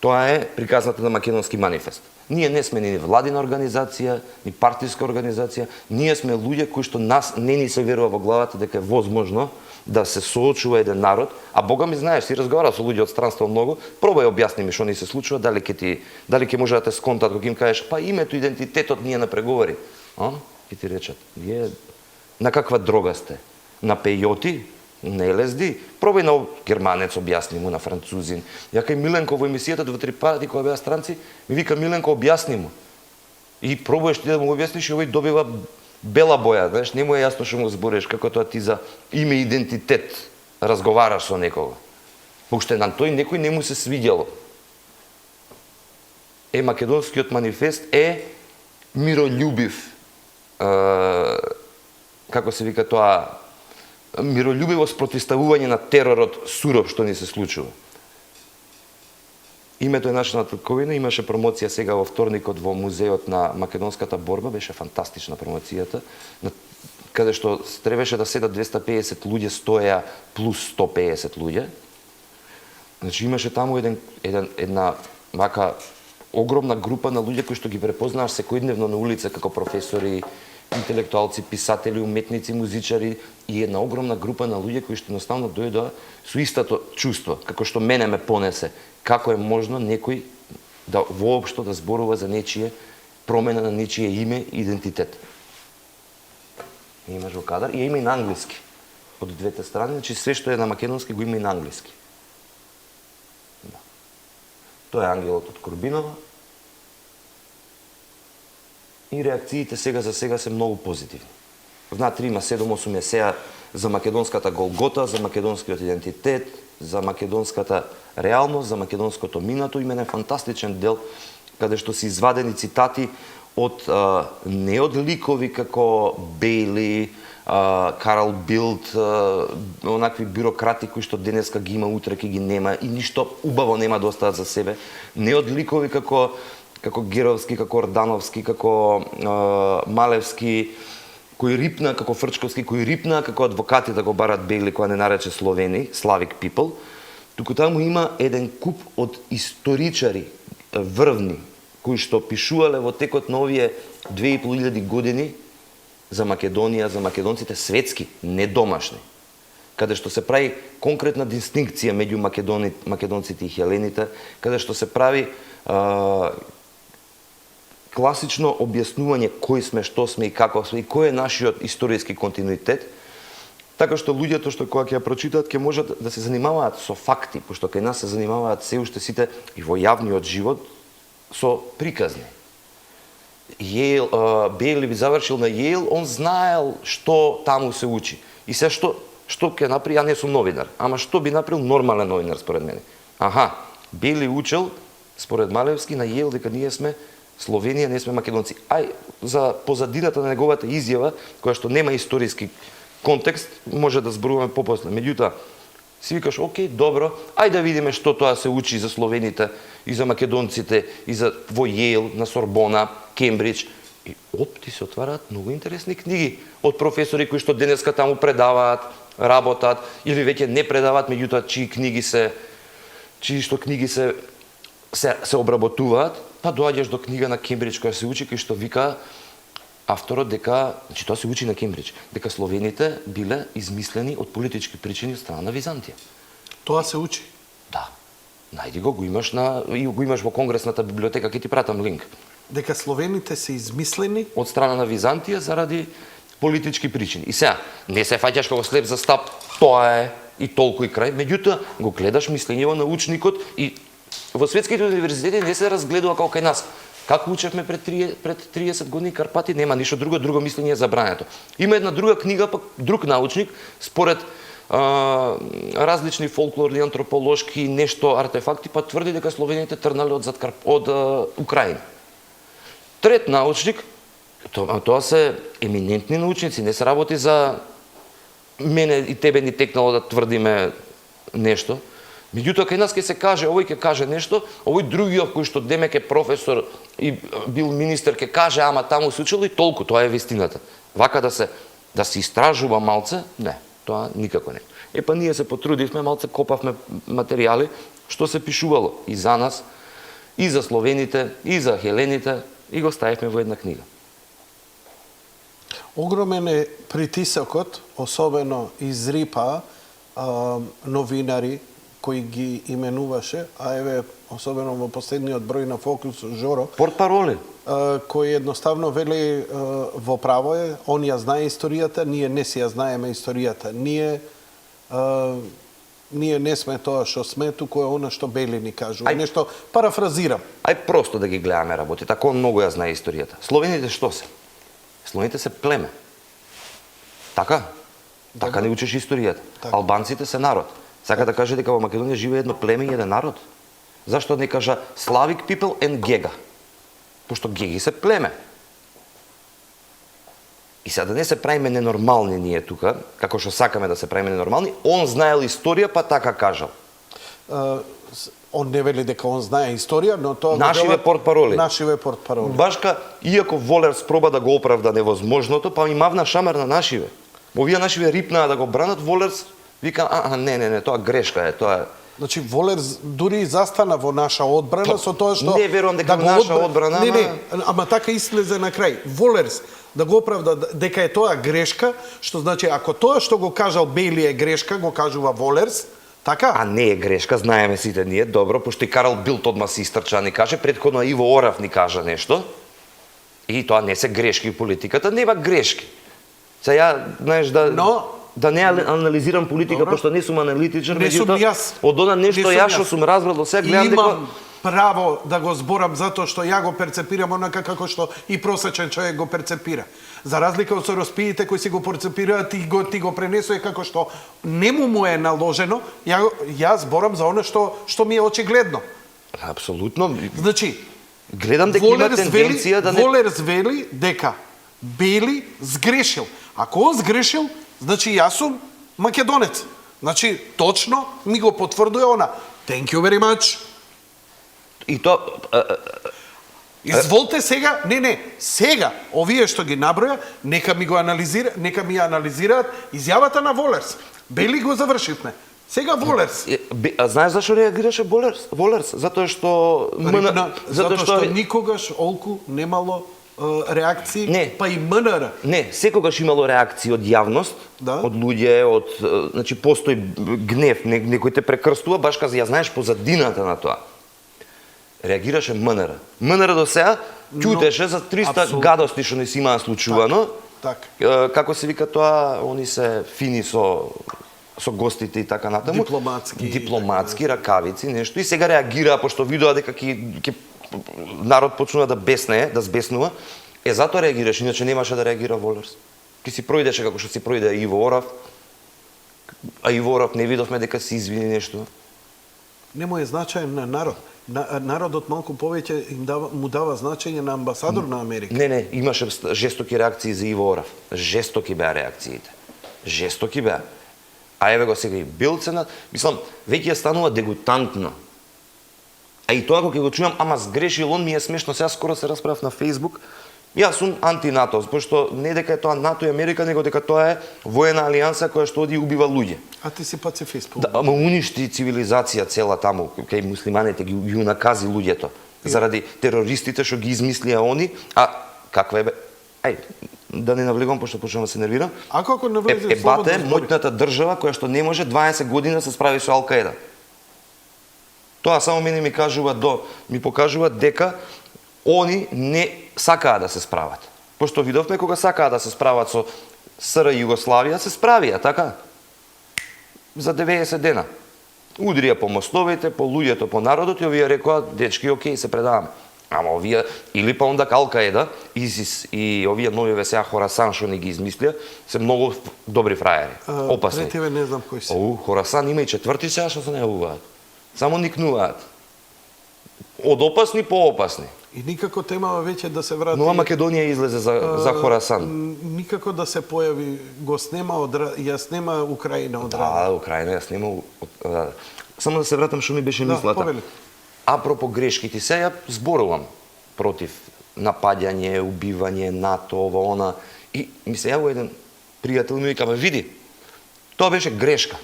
Тоа е приказната на Македонски манифест. Ние не сме ни владина организација, ни партиска организација, ние сме луѓе кои што нас не ни се верува во главата дека е возможно да се соочува еден народ, а Бога ми знаеш, си разговарал со луѓе од странство многу, пробај објасни ми што ни се случува, дали ќе може да те сконтат кога им кажеш па името, идентитетот ние на преговори. Ќе ти речат, вие на каква дрога сте? На пејоти? Не лезди. Пробај на германец објасни му, на французин. Ја кај Миленко во емисијата 2-3 пати кога беа странци, ми вика Миленко објасни му. И пробуваш ти да му објасниш и овој добива бела боја, знаеш, не му е јасно што му збориш, како тоа ти за име идентитет разговараш со некого. Уште на тој некој не му се свиѓало. Македонскиот манифест е мирољубив, како се вика тоа, мирољубиво спротивставување на теророт суров што ни се случува. Името е нашата татковина, имаше промоција сега во вторникот во музеот на македонската борба, беше фантастична промоцијата, каде што требаше да седат 250 луѓе, стоја плюс 150 луѓе. Значи имаше таму една вака огромна група на луѓе кои што ги препознаваш секојдневно на улица како професори, интелектуалци, писатели, уметници, музичари и една огромна група на луѓе кои што едноставно дојдоа со истото чувство, како што мене ме понесе. Како е можно некој да воопшто да зборува за нечие промена на нечие име и идентитет. Имаш во кадар и има и на англиски. Од двете страни, значи се што е на македонски го има и на англиски. Да. Тоа е ангелот од Корбинова. И реакциите сега за сега се многу позитивни. Внатре има 7-8 есеа за македонската голгота, за македонскиот идентитет, за македонската реалност, за македонското минато. Има еден фантастичен дел каде што се извадени цитати од не од ликови како Бейли, Карл Билд, онакви бюрократи кои што денеска ги има, утре ќе ги нема и ништо убаво нема да остават за себе. Не од ликови како Геровски, како Ордановски, како Малевски, кои рипна, како Фрчковски, кои рипна, како адвокати да го барат Бейли, која не нарече Словени, Slavic people, туку таму има еден куп од историчари врвни, кои што пишувале во текот на овие 2500 години за Македонија, за македонците светски, не домашни, каде што се прави конкретна дистинкција меѓу македонците и хелените, каде што се прави класично објаснување кои сме, што сме и како сме и кој е нашиот историски континуитет, така што луѓето што кога ќе ја прочитаат ќе можат да се занимаваат со факти, пошто кај нас се занимаваат се уште сите и во јавниот живот со приказни. Бейли би завршил на Јейл, он знаел што таму се учи. И се што ќе направи, ја не сум новинар, ама што би направил нормален новинар според мене. Бейли учел според Малевски на Јейл дека ние сме Словенија, не сме македонци. За позадината на неговата изјава, која што нема историски контекст, може да зборуваме попосле. Меѓутоа, си викаш, окей, добро, да видиме што тоа се учи за словените и за македонците и за во Јейл, на Сорбона, Кембридж. И ти се отвараат многу интересни книги од професори кои што денеска таму предаваат, работат или веќе не предаваат, меѓутоа чии книги се обработуваат. Па доаѓаш до книга на Кембридж која се учи, кај што вика авторот дека, значи тоа се учи на Кембридж, дека словените биле измислени од политички причини од страна на Византија. Тоа се учи? Да. Најди го имаш во Конгресната библиотека, ќе ти пратам линк. дека словените се измислени? од страна на Византија заради политички причини. И сега, не се фаќаш како слеп за стап, тоа е и толку и крај, меѓутоа го гледаш мислењево на учникот и во светските универзитети не се разгледува како кај нас. Како учевме пред 30 години Карпати, нема ништо друго, друго мислење е забрането. Има една друга книга, пак друг научник, според различни фолклорни, антрополошки нешто артефакти, па тврди дека словените тргнале од Украина. Трет научник, тоа се еминентни научници, не се работи за мене и тебе ни текнало да тврдиме нешто. Меѓутоа кај нас ќе се каже, овој ќе каже нешто, овој другиот кој што демек е професор и бил министер ќе каже, ама таму се учело и толку, тоа е вистината. Вака да се истражува малце, не, тоа никако не. Епа ние се потрудивме, малце копавме материјали што се пишувало и за нас, и за словените, и за хелените, и го ставивме во една книга. Огромен е притисокот, особено из РИПА, новинари кои ги именуваше, а еве особено во последниот број на Фокус Жоро, Портпароли. Кој едноставно вели во право е, он ја знае историјата, ние не си ја знаеме историјата. Ние не сме тоа што сме, туку е она што Бели ни кажува. Нешто парафразирам. Ај просто да ги гледаме работи, тако он многу ја знае историјата. Словените што се? Словените се племе. Така? Така не учиш историјата. Така. Албанците се народ. Сака да каже дека во Македонија живее едно племе и еден народ. Зашто не кажа Slavic people and Gega? Пошто геги се племе. И сега да не се правиме ненормални ние тука, како што сакаме да се правиме ненормални, он знаел историја, па така кажал. Он не вели дека он знае историја, но тоа Нашиве портпароли. Нашиве портпароли. Башка, иако Волерс проба да го оправда невозможното, па ми мавна шамар на нашиве. Овие нашиве рипнаа да го бранат, Волерс вика, не, тоа грешка е, тоа е. Значи Волерс дури застана во наша одбрана со тоа што не верувам дека наша одбрана, ама така излезе на крај. Волерс да го оправда дека е тоа грешка, што значи ако тоа што го кажал Бейли е грешка, го кажува Волерс, така? А не е грешка, знаеме сите ние, добро, пошто и Карл Билт одма се истрча ни каже, претходно Иво Орав ни кажа нешто. И тоа не се грешки в политиката, нема грешки. Сега, знаеш, да не анализирам политика, Добро. пошто не сум аналитичен, Не сум јас. од она нешто јас што сум разбрал до сега, гледам дека Имам право да го зборам затоа што ја го перцепирам онака како што и просечен човек го перцепира. За разлика од сороспиите кои си го перцепираат, ти го пренесува како што нему е наложено, ја зборам за она што ми е очигледно. апсолутно. Значи, Гледам дека има тенденција да не... Волерс вели дека Бели сгрешил. Ако он сгрешил, значи јас сум македонец. Значи, точно ми го потврдува она. Thank you very much. И тоа... Изволте сега, сега, овие што ги наброја, нека ми ја анализираат изјавата на Волерс. Бели го завршивме. Сега Волерс. А знаеш зашо реагираше Волерс? Затоа што... Затоа што никогаш Олку немало реакции, не. Па и МНР. Не, секогаш имало реакции од јавност, Да. од луѓе, значи постои гнев, некој те прекрстува, баш каза, ја знаеш позадината на тоа. Реагираше МНР. МНР до сега ќутеше за 300 гадости што не си имаа случувано. Так. Како се вика тоа, они се фини со гостите и така натаму. Дипломатски, ракавици, нешто. И сега реагираа, пошто видоа дека ќе народ почнува да беснее, да збеснува. Затоа реагираш, иначе немаше да реагира Волерс. Ки си проидеше како што си проиде Иво Орав, а Иво Орав не видовме дека се извини нешто. Не му е значаен на народ. Народот малку повеќе му дава значење на амбасадор на Америка. Не, имаше жестоки реакции за Иво Орав. Жестоки беа реакциите. Жестоки беа. А еве го сега и Билцена, мислам, веќе станува дегутантно. А и тоа кога ќе го чујам, ама сгрешил он, ми е смешно, сега скоро се расправав на Facebook. Јас сум анти-НАТО, пошто не дека е тоа НАТО и Америка, него дека тоа е воена алијанса која што оди и убива луѓе. А ти си пацифист. Да, ама уништи цивилизација цела таму, кај муслиманите ги унакази луѓето заради терористите што ги измислија они, а каква е бе? Ај, да не навлегувам пошто почнувам да се нервирам. А како навлезе Ебате моќната држава која што не може 20 години да се справи со Ал-Каеда. Тоа само мене ми покажува дека Они не сакаат да се справат. Пошто видовме кога сакаат да се справат со СР Југославија, се справија, така? За 90 дена. Удрија по мостовите, по луѓето, по народот и овие рекоа, дечки, окей, се предаваме. Ама овие, или па онда Ал-Каеда, ИСИС и овие нови сега Хорасан што ни ги измислија, се многу добри фраери, опасни. Третиве не знам кои се. Хорасан има и четврти сега што се најавуваат. Само никнуваат. Од опасни по опасни. И никако темава веќе да се врати. Нова Македонија излезе за Хорасан. Никако да се појави, го снема ја снема Украина од Да, Украина ја снема. Само да се вратам што ми беше мислата. повели. Апропо грешките, се ја зборувам против напаѓање, убивање, НАТО, ова, она. И ми се јавува еден пријател ми вика, види, тоа беше грешка.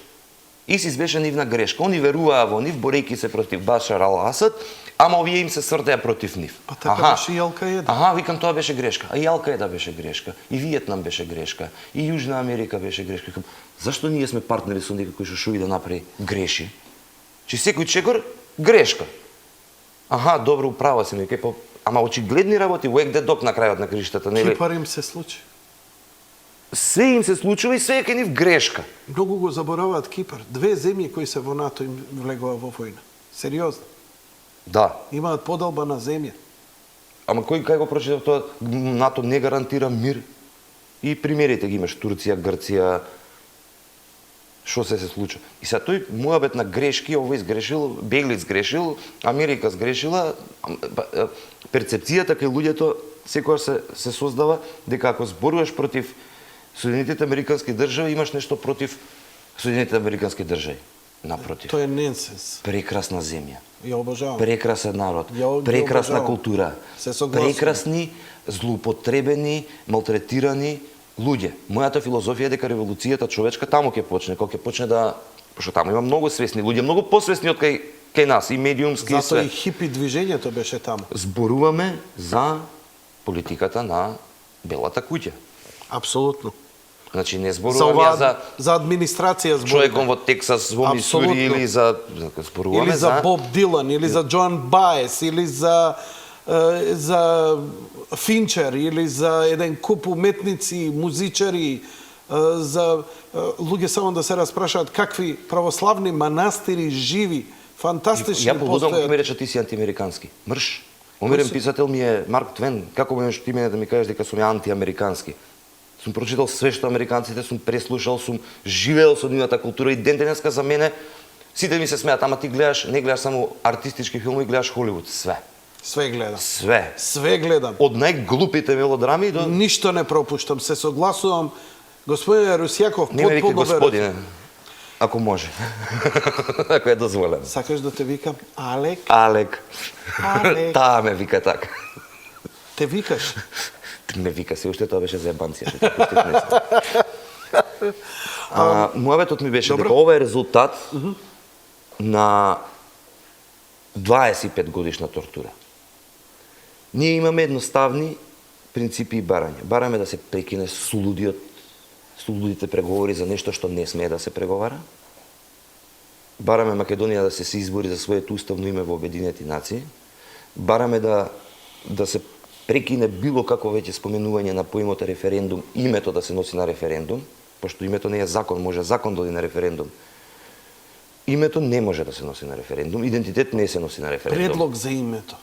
ИСИС беше нивна грешка. Они веруваа во нив, борејќи се против Башар ал-Асад, ама овие им се срдеа против нив. Па така беше и Ал-Каеда. Викам, тоа беше грешка. А и Ал-Каеда беше грешка. И Виетнам беше грешка. И Јужна Америка беше грешка. Викам, зашто ние сме партнери со некој кој што да направи греши? Че секој чекор грешка. Добро, управа се, ама очигледни работи, уек де док на крајот на криштата, нели? Кипар им се случи. Се им се случува и се е кај нив грешка. Многу го забораваат Кипар. 2 земји кои се во НАТО им влегува во војна. Сериозно. Да. Имаат поделба на земја. Ама кој кај го прочитав тоа, НАТО не гарантира мир. И примерите ги имаш, Турција, Грција, што се случува. И сега тој муабет на грешки, овој сгрешил, Беглиц сгрешил, Америка сгрешила, перцепцијата кај луѓето секогаш се создава дека ако зборуваш против Соединетите Американски држави, имаш нешто против Соединетите Американски држави. Напротив. Тоа е ненсенс. Прекрасна земја. Ја обожавам. Прекрасен народ, Ја прекрасна обожавам. култура, Се согласувам. прекрасни, злоупотребени, малтретирани луѓе. Мојата филозофија е дека револуцијата човечка таму ќе почне, кога ќе почне да, пошто таму има многу свесни луѓе, многу посвесни од кај нас, и медиумски и Зато све. и хипи движењето беше таму. Зборуваме за политиката на Белата куќа. Апсолутно. Значи не За зборуваме за администрација зборуваме. човеком во Тексас, во Мисури Апсолутно. или за зборуваме Или за Боб Дилан, или за Џон Баес, или за Финчер, или за еден куп уметници, музичари, за луѓе само да се распрашаат какви православни манастири живи, фантастични Ја полудам кога ми постојат. рече ти си антиамерикански. Мрш. Умерен писател ми е Марк Твен. Како можеш ти мене да ми кажеш дека сум ја антиамерикански? Сум прочитал све што американците, сум преслушал, сум живеел со нивната култура и ден денеска за мене сите ми се смеат, ама ти гледаш, не гледаш само артистички филми, гледаш Холивуд, све. Све гледам. Све. Све гледам. Од најглупите мелодрами до Ништо не пропуштам, се согласувам. Господине Русјаков, не ме вика потполно господине, ако може. Ако е дозволено. Сакаш да те викам Алек? Алек. Алек. Таа ме вика така. Те викаш? Ме вика се, уште тоа беше за ебанција, што ти пуштив нешто. Муабетот ми беше дека ова е резултат на 25 годишна тортура. Ние имаме едноставни принципи и барања. Бараме да се прекине сулудите преговори за нешто што не смее да се преговара. Бараме Македонија да се избори за своето уставно име во Обединети нации. Бараме да се прекине било какво веќе споменување на поимот референдум, името да се носи на референдум, пошто името не е закон, може закон да оди на референдум. Името не може да се носи на референдум, идентитет не се носи на референдум. Предлог за името.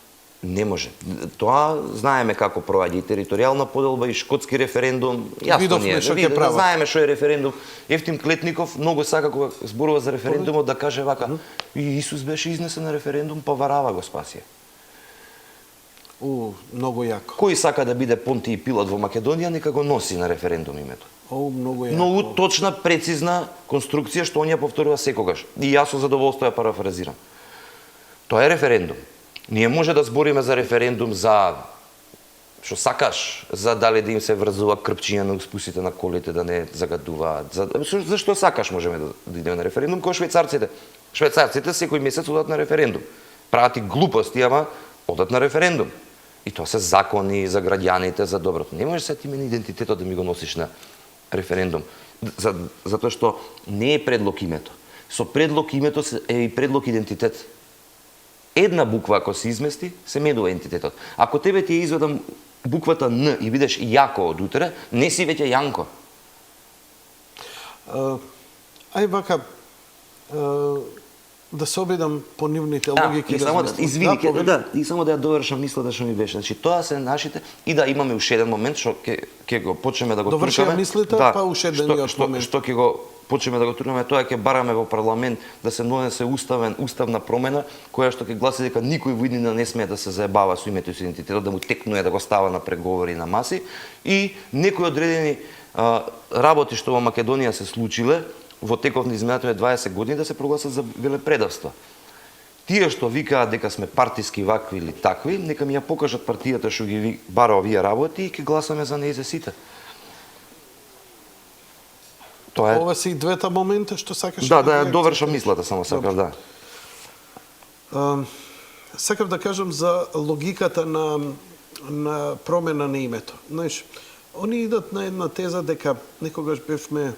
Не може. Тоа знаеме како проаѓа и територијална поделба и шкотски референдум. Јасно Видовме ни е. што ќе прават. Знаеме што е референдум. Ефтим Клетников многу сака кога зборува за референдумот да каже вака: и Исус беше изнесен на референдум, па Варава го спасија. Многу јако. Кој сака да биде Понти и Пилат во Македонија, нека го носи на референдум името. Многу јако. Многу точна, прецизна конструкција што оние повторува секогаш. И јас со задоволство ја парафразирам. Тоа е референдум. Ние може да збориме за референдум за што сакаш, за дали да им се врзува крпчиња на успусите на колите да не загадуваат. За што сакаш можеме да идеме на референдум, кој швајцарците. Швајцарците секој месец одат на референдум. Прават и глупости, ама одат на референдум. И тоа се закони за граѓаните, за доброто. Не можеш сега ти мене идентитетот да ми го носиш на референдум. Затоа што не е предлог името. Со предлог името е и предлог идентитет. една буква ако се измести, се менува ентитетот. Ако тебе ти изведам буквата Н и бидеш Јако од утре, не си веќе Јанко. Ај вака, да се обидам по нивните логики. И само да, извини, и само да ја довршам мислата што ми беше. Значи, тоа се нашите, и да имаме уште еден момент, што ќе го почнеме да го туркаме. Довршија мислите, па уште еден момент. Што ќе го почнеме да го туркаме, тоа ќе бараме во парламент да се донесе уставна промена, која што ќе гласи дека никој во иднина не смее да се заебава со името и со идентитетот, да му текнуе да го става на преговори на маси, и некои одредени работи што во Македонија се случиле во текот на изминатите 20 години да се прогласат за велепредавства. Тие што викаат дека сме партиски вакви или такви, нека ми ја покажат партијата што ги бара овие работи и ќе гласаме за нејзе сите. Тоа е. Ова се и двете момента што сакаш да ја довршам мислата, само сакав да. Сакав да кажам за логиката на промена на името. Знаеш, они идат на една теза дека некогаш бевме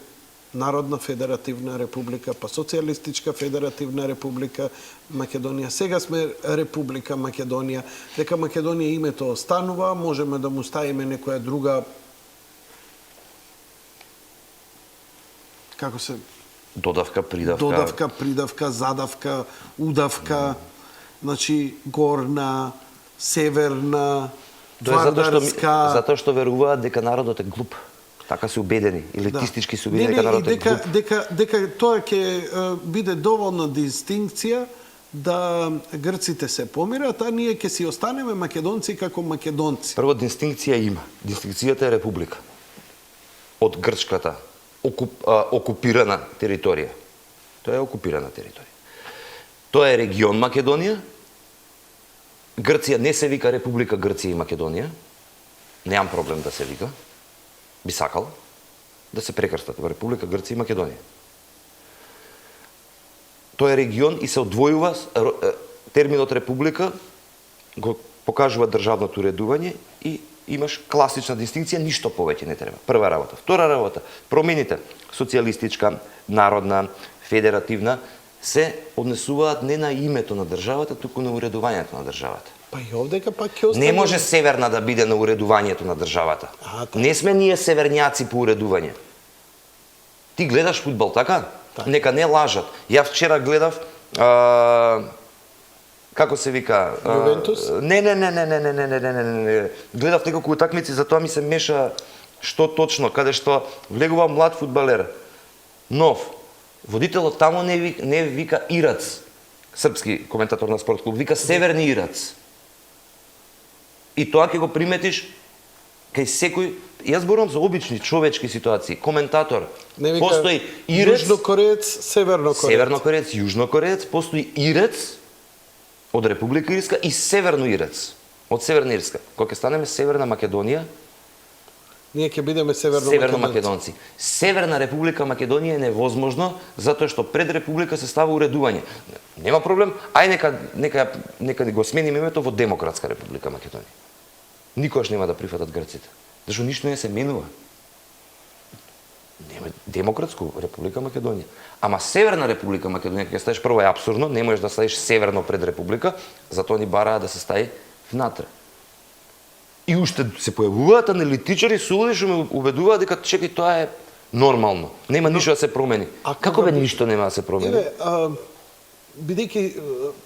Народна федеративна република, па Социјалистичка федеративна република Македонија. Сега сме Република Македонија. Дека Македонија името останува, можеме да му ставиме некоја друга, како се... Додавка, придавка, задавка, удавка, значи горна, северна, твардарска... Затоа што веруваат дека народот е глуп. Така се убедени, елитистички се убедени дека народот е глуп. Дека тоа ќе биде доволна дистинкција да грците се помират, а ние ќе си останеме македонци како македонци. Прво, дистинкција има. Дистинкцијата е република. Од грчката окупирана територија. Тоа е окупирана територија. Тоа е регион Македонија. Грција не се вика Република Грција и Македонија. Немам проблем да се вика. Би сакал да се прекрстат во Република Грција и Македонија. Тоа е регион и се одвојува терминот република, го покажува државното уредување и имаш класична дистинкција, ништо повеќе не треба. Прва работа. Втора работа, промените социјалистичка, народна, федеративна се однесуваат не на името на државата, туку на уредувањето на државата. Па и овдека пак ќе остане... Не може северна да биде на уредувањето на државата. Не сме ние северњаци по уредување. Ти гледаш фудбал, така? Нека не лажат. Ја вчера гледав како се вика? Јувентус? Не. Гледав неколку утакмици, затоа ми се меша што точно, каде што влегува млад фудбалер, нов. Водителот таму не вика Ирац, српски коментатор на спорт клуб, вика Северни Ирац. И тоа ќе го приметиш кај секој, јас зборувам за обични човечки ситуации, коментатор, постои Ирец, Јужнокореец, Севернокореец. Севернокореец, Јужнокореец, постои Ирец од Република Ирска и Северно Ирец од Северна Ирска. Кога ќе станеме Северна Македонија, ние ќе бидеме Северно македонци. Северна Република Македонија е невозможно затоа што пред Република се става уредување. Нема проблем, ај нека го смениме името во Демократска Република Македонија. Никогаш нема да прифатат грците, зашто ништо не се менува. Нема Демократско Република Македонија. Ама Северна Република Македонија, кога ставиш прво е апсурдно, не можеш да ставиш Северно пред Република, затоа ни бараа да се стави внатре. И уште се појавуваат аналитичари, сулуди што ме убедуваат дека чекај, тоа е нормално. Нема ништо да се промени. Како бе ништо нема да се промени? Бидејќи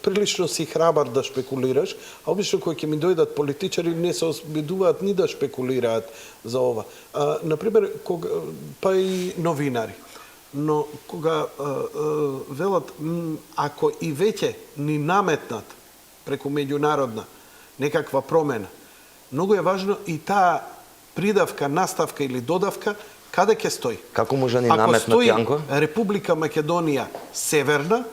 прилично си храбар да шпекулираш, а обично кои ќе ми дојдат политичари не се обидуваат ни да шпекулираат за ова. Например, па и новинари. Но кога велат, ако и веќе ни наметнат преку меѓународна некаква промена, многу е важно и таа придавка, наставка или додавка каде ќе стои. Како може ни наметнат, Јанко? Ако стои Република Македонија Северна,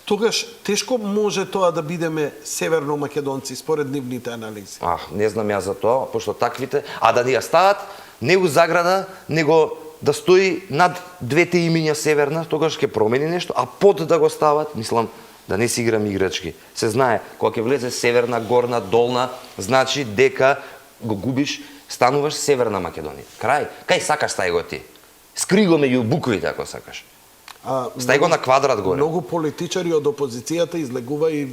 тогаш тешко може тоа да бидеме северно македонци според нивните анализи. Не знам јас за тоа, пошто таквите, а да ни ја стават не у заграда, него да стои над двете имиња Северна, тогаш ќе промени нешто, а под да го стават, мислам, да не си играм играчки. Се знае, кога ќе влезе Северна, Горна, Долна, значи дека го губиш, стануваш Северна Македонија. Крај. Кај сакаш стај го ти? Скри го меѓу буквите, ако сакаш. Стај го на квадрат горе. Многу политичари од опозицијата излегува и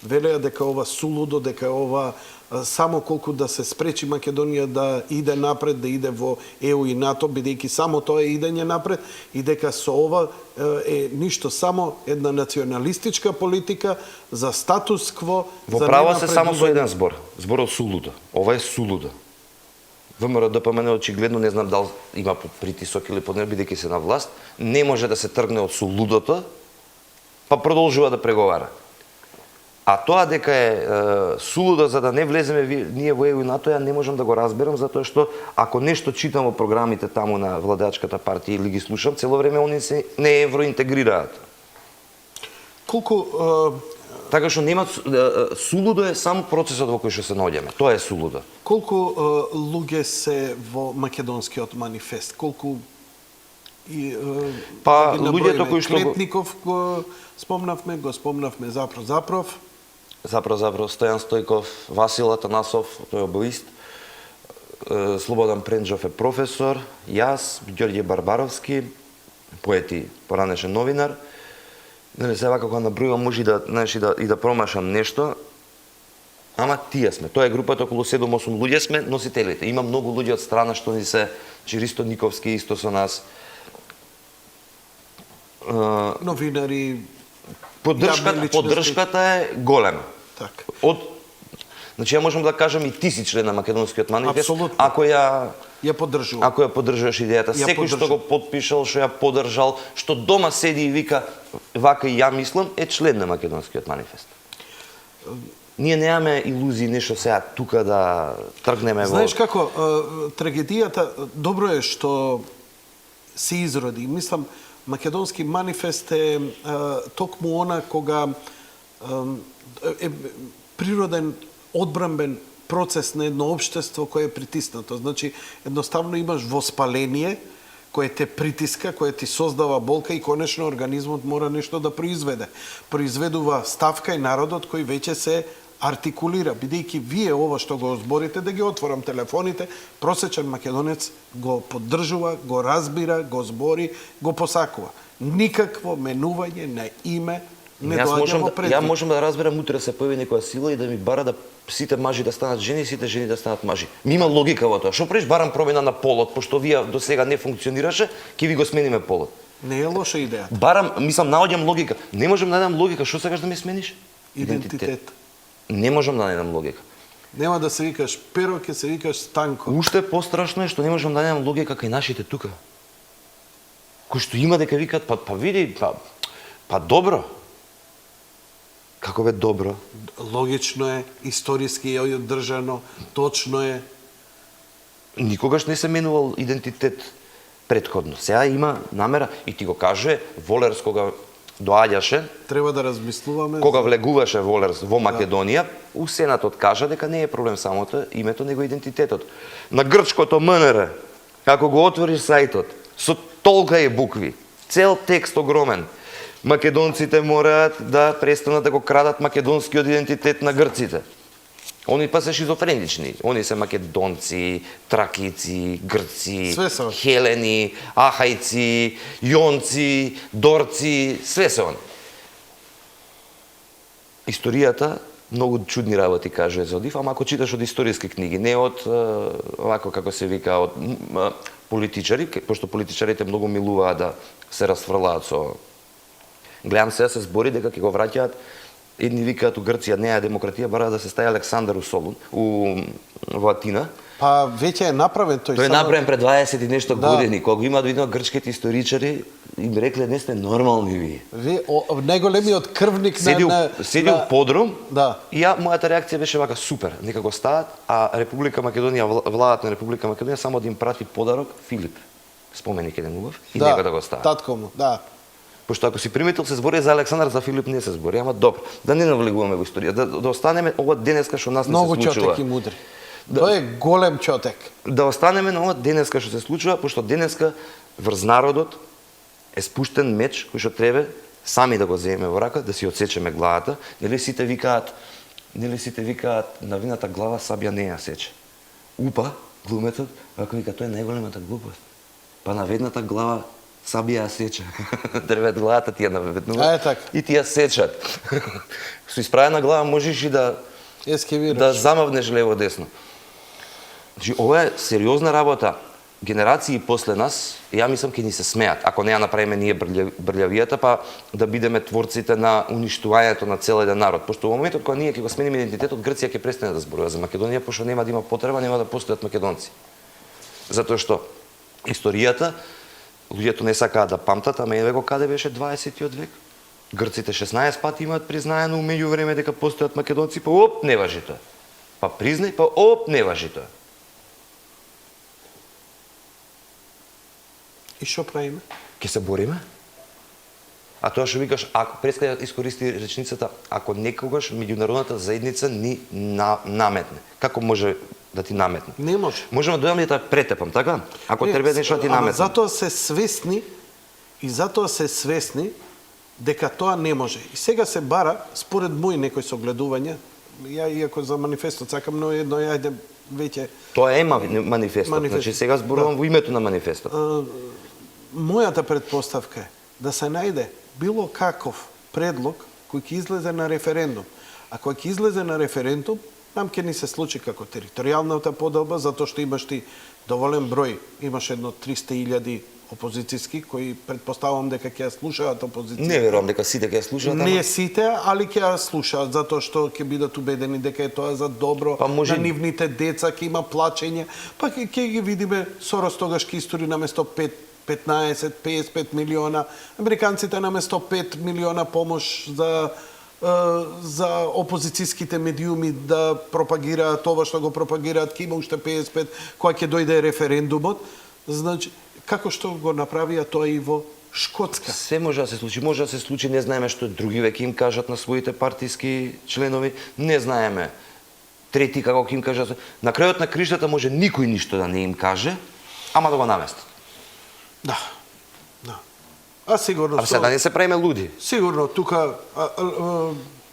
велеа дека ова сулудо, дека ова само колку да се спречи Македонија да иде напред, да иде во ЕУ и НАТО, бидејќи само тоа е идење напред, и дека со ова е ништо само една националистичка политика за статус кво. Во право се само со еден збор. Зборот сулудо. Ова е сулудо. ВМРО ДПМН очигледно, не знам дали има под притисок или под не, бидејќи се на власт, не може да се тргне од сулудото, па продолжува да преговара. А тоа дека е сулудо за да не влеземе ние во ЕУ и НАТО, ја не можам да го разберам, затоа што ако нешто читам во програмите таму на владеачката партија или ги слушам, цело време они се не евроинтегрираат. Колку Така што нема сулудо е само процесот во кој што се наоѓаме. Тоа е сулудо. колку луѓе се во македонскиот манифест? Колку Па, ги луѓето наброиме? кои што Клетников го спомнавме Запров. Запров, Стојан Стојков, Васил Атанасов, тој е обоист, Слободан Пренџов е професор, јас, Ѓорѓе Барбаровски, поет и поранешен новинар. Нели се вака кога набројувам може и да, знаеш, и да промашам нешто. Ама тие сме. Тоа е групата околу 7-8 луѓе сме носителите. Има многу луѓе од страна што ни се Ристо Никовски исто со нас. Новинари. Поддршката е голема. Така. Значи ја можам да кажам и ти си член на Македонскиот манифест, Апсолутно. ако ја Поддржувам. Ако ја поддржуваш идејата, секој што го подпишал, што ја поддржал, што дома седи и вика вака и ја мислам, е член на Македонскиот манифест. Ние немаме илузии нешто сега тука да тргнеме во... Знаеш како, трагедијата, добро е што се изроди. Мислам, Македонски манифест е токму она кога е природен одбранбен процес на едно општество кое е притиснато. Значи, едноставно имаш воспаление кое те притиска, кое ти создава болка и конечно организмот мора нешто да произведе. Произведува ставка и народот кој веќе се артикулира, бидејќи вие ова што го зборите, да ги отворам телефоните, просечен македонец го поддржува, го разбира, го збори, го посакува. Никакво менување на име не доаѓа во предвид. Ја можам да разберам утре се појави некоја сила и да ми бара да сите мажи да станат жени и сите жени да станат мажи. Ми има логика во тоа. Што правиш барам промена на полот, пошто вие до сега не функционираше, ќе ви го смениме полот. Не е лоша идеја. Барам, мислам, наоѓам логика. Не можам да најдам логика, што сакаш да ме смениш? Идентитет. Не можам да најдам логика. Нема да се викаш Перо, ќе се викаш Станко. Уште пострашно е што не можам да најдам логика кај нашите тука. Кои што има дека викаат, па види, па добро. Како бе добро? Логично е, историски е одржано, точно е. Никогаш не се менувал идентитет претходно. Сега има намера и ти го каже Волерс кога доаѓаше, Треба да размислуваме. кога влегуваше Волерс во Македонија, у Сенатот кажа дека не е проблем самото името, него идентитетот. На грчкото МНР, како го отвориш сајтот, со толка е букви, цел текст огромен, македонците мораат да престанат да го крадат македонскиот идентитет на грците. Они па се шизофренични. Они се македонци, тракици, грци, хелени, ахајци, јонци, дорци, све се они. Историјата многу чудни работи каже за одив, ама ако читаш од историски книги, не од овако како се вика од политичари, пошто политичарите многу милуваат да се расфрлаат со... Гледам сега се збори дека ќе го враќаат. Едни викаат у Грција не е демократија, бара да се стаи Александар у Солун, во Атина. Па веќе е направен тој. Тој е направен пред 20 и нешто години, кога имаат видно грчките историчари, им рекле не сте нормални вие. Најголемиот крвник седи у подрум. Да. И мојата реакција беше вака супер, нека го стават, а Република Македонија, владата на Република Македонија само да им прати подарок Филип, споменик еден убав, и нека да го стават. Татко му, да. Пошто ако си приметил се збори за Александар, за Филип не се збори, ама добро. Да не навлегуваме во историја, да останеме ова денеска што нас не се случува. Многу чотек и мудри. Тој е голем чотек. Да останеме на ова денеска што се случува, пошто денеска врз народот е спуштен меч кој што треба сами да го земеме во рака, да си отсечеме главата. Нели сите викаат на вината глава сабја не ја сече. Упа глуметот, ако вика тоа е најголемата глупост. Па на ведната глава Сабија сеча. Дрвет главата ти ја наведнува. Така. И ти ја сечат. Со исправена глава можеш и да Ескевираш. замавнеш лево десно. Значи, ова е сериозна работа. Генерации после нас, ја мислам ќе ни се смеат, ако не ја направиме ние брљавијата, па да бидеме творците на уништувањето на цел еден народ. Пошто во моментот кога ние ќе го смениме идентитетот, Грција ќе престане да зборува за Македонија, пошто нема да има потреба, нема да постојат македонци. Затоа што историјата, луѓето не сакаат да памтат, ама еве го каде беше 20-тиот век. Грците 16 пати имаат признаено у меѓувреме дека постојат македонци, па оп, не важи тоа. Па признај, па оп, не важи тоа. И што правиме? Ке се бориме. А тоа што викаш, ако преска да искористи речницата, ако некогаш меѓународната заедница ни наметне. Како може да ти наметне? Не може. Можеме да дојдам и да претепам, така? Ако треба нешто да ти наметне. Затоа се свесни дека тоа не може. И сега се бара, според мои некои согледувања, ја иако за манифестот сакам, но едно јајде веќе Тоа е манифестот. Значи сега зборувам во името на манифестот. Мојата претпоставка е да се најде било каков предлог кој ќе излезе на референдум. А кој ќе излезе на референдум, нам ќе ни се случи како територијалната поделба, затоа што имаш ти доволен број, имаш едно 300.000 опозицијски, кои предпоставувам дека ќе ја слушаат опозиција. Не верувам дека сите ќе ја слушаат. Не сите, али ќе ја слушаат, затоа што ќе бидат убедени дека е тоа за добро може... на нивните деца, ќе има плачење, па ќе ги видиме Сорос тогаш ќе истори наместо 15-55 милиона, американците наместо 5 милиона помош за опозицијските медиуми да пропагираат ова што го пропагираат, ќе има уште 55 кога ќе дојде референдумот. Значи, како што го направија тоа и во Шкотска. Се може да се случи. Може да се случи, не знаеме што други веќе им кажат на своите партиски членови, не знаеме трети како ќе им кажат. На крајот на криштата може никој ништо да не им каже, ама да го наместат. Да. А сигурно А сега не се правиме луди. Сигурно тука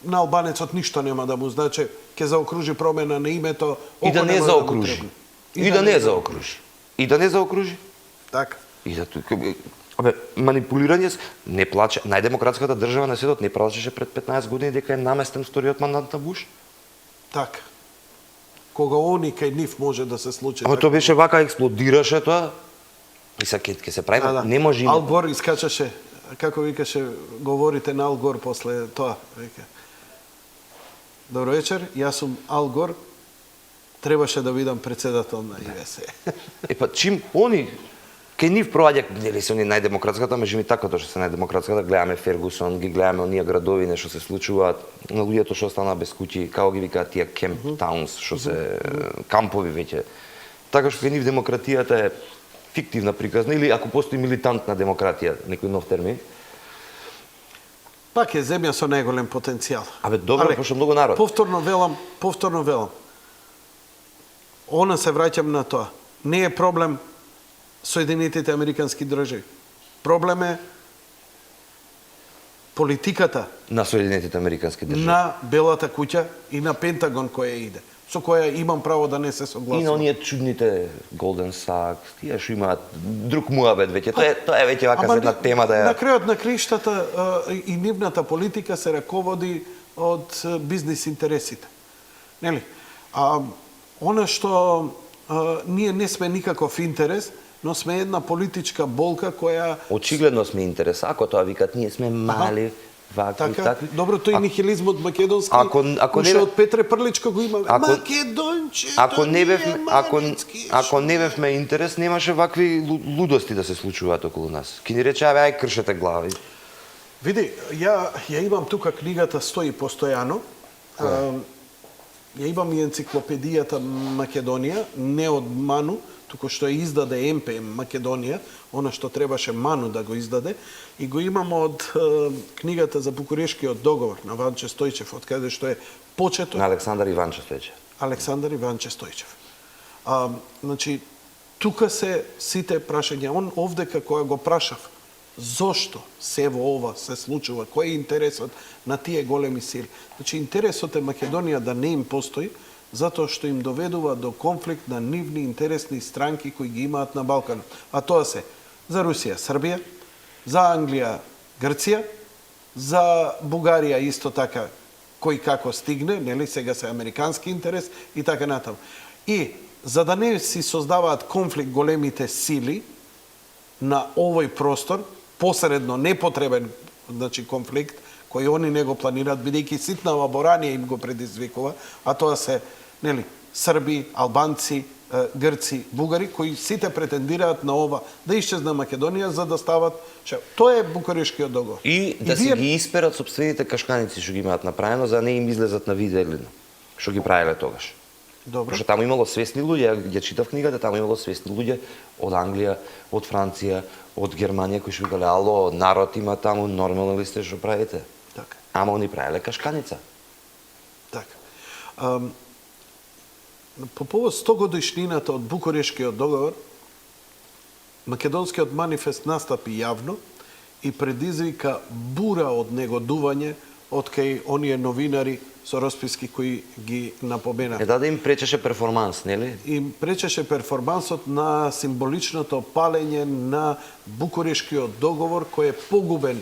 на албанецот ништо нема да му значи, ќе заокружи промена на името, И да не заокружи. И да не заокружи. И да не заокружи. Така. И да тука манипулирање не плаче. Најдемократската држава на светот не плачеше пред 15 години дека е наместен вториот мандат на Буш. Така. Кога они кај нив може да се случи. Ама тоа беше вака, експлодираше тоа. И сега ќе се прави, не може Ал Гор искачаше, како викаше, говорите на Ал Гор после тоа, вика. Добро вечер, јас сум Ал Гор, требаше да бидам председател на ИВС. Па чим они кај нив проаѓа, нели се они најдемократската, меѓу ми така тоа што се најдемократската, гледаме Фергусон, ги гледаме оние градови што се случуваат, на луѓето што останаа без куќи, како ги викаат тие кемп таунс, што се кампови веќе. Така што кај нив демократијата е фиктивна приказна, или ако постои милитантна демократија, некој нов термин. Пак е земја со најголем потенцијал. Абе, добро, пошто многу народ. Повторно велам. Она се враќам на тоа. Не е проблем Соединетите Американски држави. Проблем е политиката на Соединетите Американски држави. На Белата куќа и на Пентагон која иде. Со која имам право да не се согласувам. И на оние чудните Голден Сакс, тие што имаат друг муабет веќе. Тоа е веќе вака една тема да ја... На крајот на криштата и нивната политика се раководи од бизнис интересите. Нели? Она што ние не сме никаков интерес, но сме една политичка болка која... Очигледно сме интерес. Ако тоа викат, ние сме мали, вакви, такви. Добро, тој нихилизмот македонски, уште од Петре Прличко го имаме. Македонче, ако не бевме интерес, немаше вакви лудости да се случуваат околу нас. Ки ни рече, ај кршете глави. Види, ја имам тука книгата стои постојано. Ја имам и енциклопедијата Македонија, не од Ману, туку што ја издаде МПМ Македонија, она што требаше Ману да го издаде, и го имам од книгата за Букурешкиот договор на Ванче Стојчев, од каде што е почетот... На Александар Иванче Стојчев. Александар Иванче Стојчев. Значи, тука се сите прашања. Он овдека која го прашав, зошто се во ова се случува, кој е интересот на тие големи сили. Значи, интересот е Македонија да не им постои, затоа што им доведува до конфликт на нивни интересни странки кои ги имаат на Балканот. А тоа се за Русија, Србија, За Англија, Грција, за Бугарија исто така кој како стигне, нели, сега се американски интерес и така натаму. И за да не си создаваат конфликт големите сили на овој простор, посредно непотребен, значи, конфликт, кој они не го планираат, бидејќи ситна лаборанија им го предизвикува, а тоа се, нели, Срби, Албанци, Грци, Бугари, кои сите претендираат на ова, да исчезне Македонија, за да стават... Тоа е Букурешткиот договор. И да си ги исперат сопствените кашканици што ги имаат направено, за да не им излезат на виделина, што ги правеле тогаш. Добро. Пошто таму имало свесни луѓе, ја читав книгата, таму имало свесни луѓе од Англија, од Франција, од Германија, кои што викале, ало, народ има таму, нормално ли сте што правите? Така. Ама они правеле кашканица. Така. По повод 100 годишнината од Букурешткиот договор, Македонскиот манифест настапи јавно и предизвика бура од негодување од кај оние новинари со расписки кои ги напомена. Да им пречеше перформанс, нели? Им пречеше перформансот на символичното палење на Букурешткиот договор, кој е погубен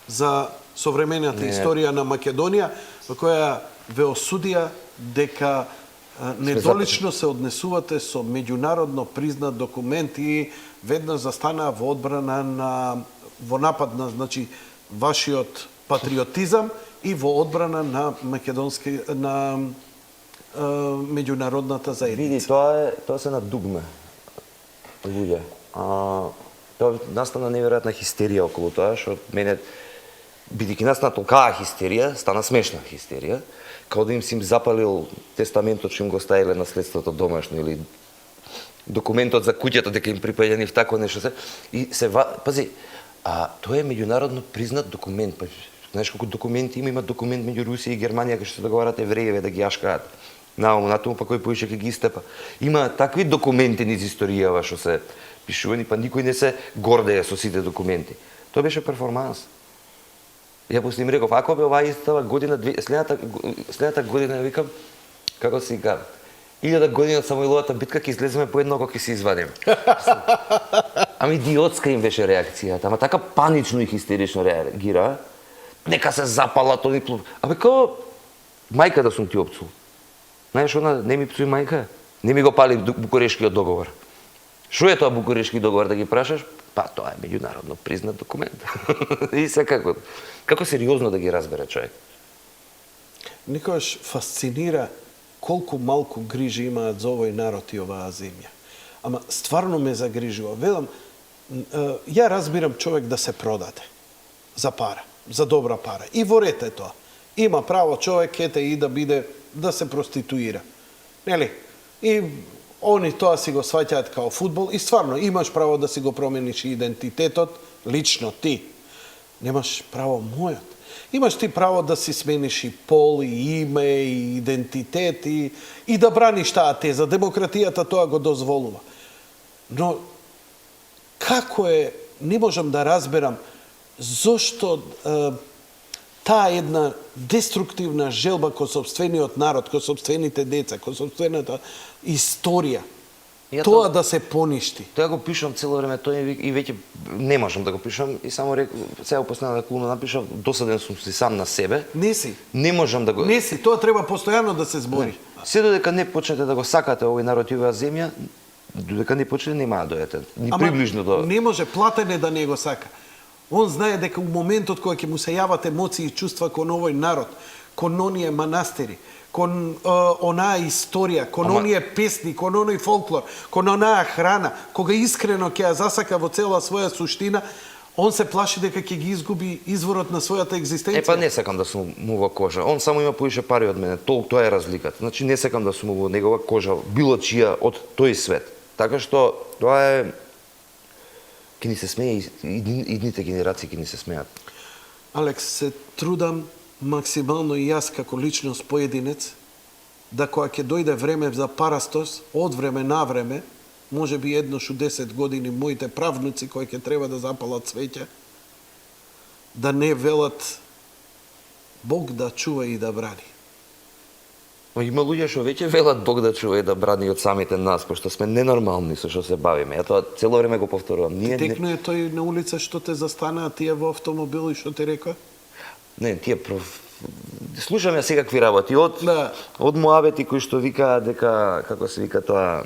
за современата историја на Македонија, во која ве осудија дека недолично се однесувате со меѓународно признат документ и веднаш застанаа во одбрана на во напад на, значи, вашиот патриотизам и во одбрана на меѓународната заедница. Види, тоа се на дугме, луѓе. Тоа настана неверојатна хистерија околу тоа, што мене, бидејќи настана толкава хистерија, стана смешна хистерија, као да им си им запалил тестаментот што им го ставиле наследството домашно или документот за куќата дека им припаѓа нив такво нешто се. И се пази, тоа е меѓународно признат документ. Па, знаеш колку документи има документ меѓу Русија и Германија кај што се договарат еврееве да ги јашкаат. Наому, натаму па кој поише ќе ги истепа. Има такви документи низ историјава што се пишувани, па никој не се гордее со сите документи. Тоа беше перформанс. Ја после им реков, ако бе оваа истава година, следната година, викам, како си кажам, 1000 години од Самоиловата битка ќе излеземе по едно ако ќе се извадиме. Ами идиотска им беше реакцијата, ама така панично и хистерично реагира. Нека се запалат они плов. Абе како мајка да сум ти опцул. Знаеш, она не ми пцуи мајка, не ми го пали Букурешткиот договор. Што е тоа Букурештки договор да ги прашаш? Па тоа е меѓународно признат документ. И секако, како сериозно да ги разбере човек. Никогаш фасцинира колку малку грижи имаат за овој народ и оваа земја. Ама стварно ме загрижува. Велам, ја разбирам човек да се продаде за пара, за добра пара. И ворете тоа. Има право човек ете и да биде, да се проституира. Нели? И они тоа си го сваќаат као фудбал и стварно имаш право да си го промениш идентитетот, лично ти. Немаш право мојот. Имаш ти право да си смениш и пол, и име, и идентитет, и да браниш таа теза. Демократијата тоа го дозволува. Но, како е, не можам да разберам, зошто таа една деструктивна желба кон сопствениот народ, кон сопствените деца, кон сопствената историја, тоа да се поништи. Тоа го пишам цело време, тоа и веќе не можам да го пишам и само сега последната колуна напишав, досаден сум си сам на себе. Не си. Не можам да го... Не си, тоа треба постојано да се збори. Се додека не почнете да го сакате овој народ и оваа земја, додека не почнете нема да дојдете. Ни приближно до... Не може платене да не го сака. Он знае дека у моментот кога ќе му се јават емоции и чувства кон овој народ, кон оние манастири, кон онаа историја, кон оние песни, кон оној фолклор, кон онаа храна, кога искрено ќе ја засака во цела своја суштина, он се плаши дека ќе ги изгуби изворот на својата екзистенција. Па не сакам да сум му во кожа. Он само има поише пари од мене. Тоа е разликата. Значи не сакам да сум во негова кожа, било чија од тој свет. Така што тоа е ќе ни се смее и идните генерации ќе ни се смеат. Алекс, се трудам максимално и јас како личност поединец да кога ќе дојде време за парастос, од време на време, може би еднош у 10 години моите правнуци кои ќе треба да запалат цвеќе, да не велат Бог да чува и да брани. Има луѓе што веќе велат Бог да чува и да брани од самите нас, пошто сме ненормални со што се бавиме. Ја тоа цело време го повторувам. Ние Текно е тој на улица што те застана, а тие во автомобил и што ти река? тие слушам ја секакви работи од Да. од муабети кои што викаат дека како се вика тоа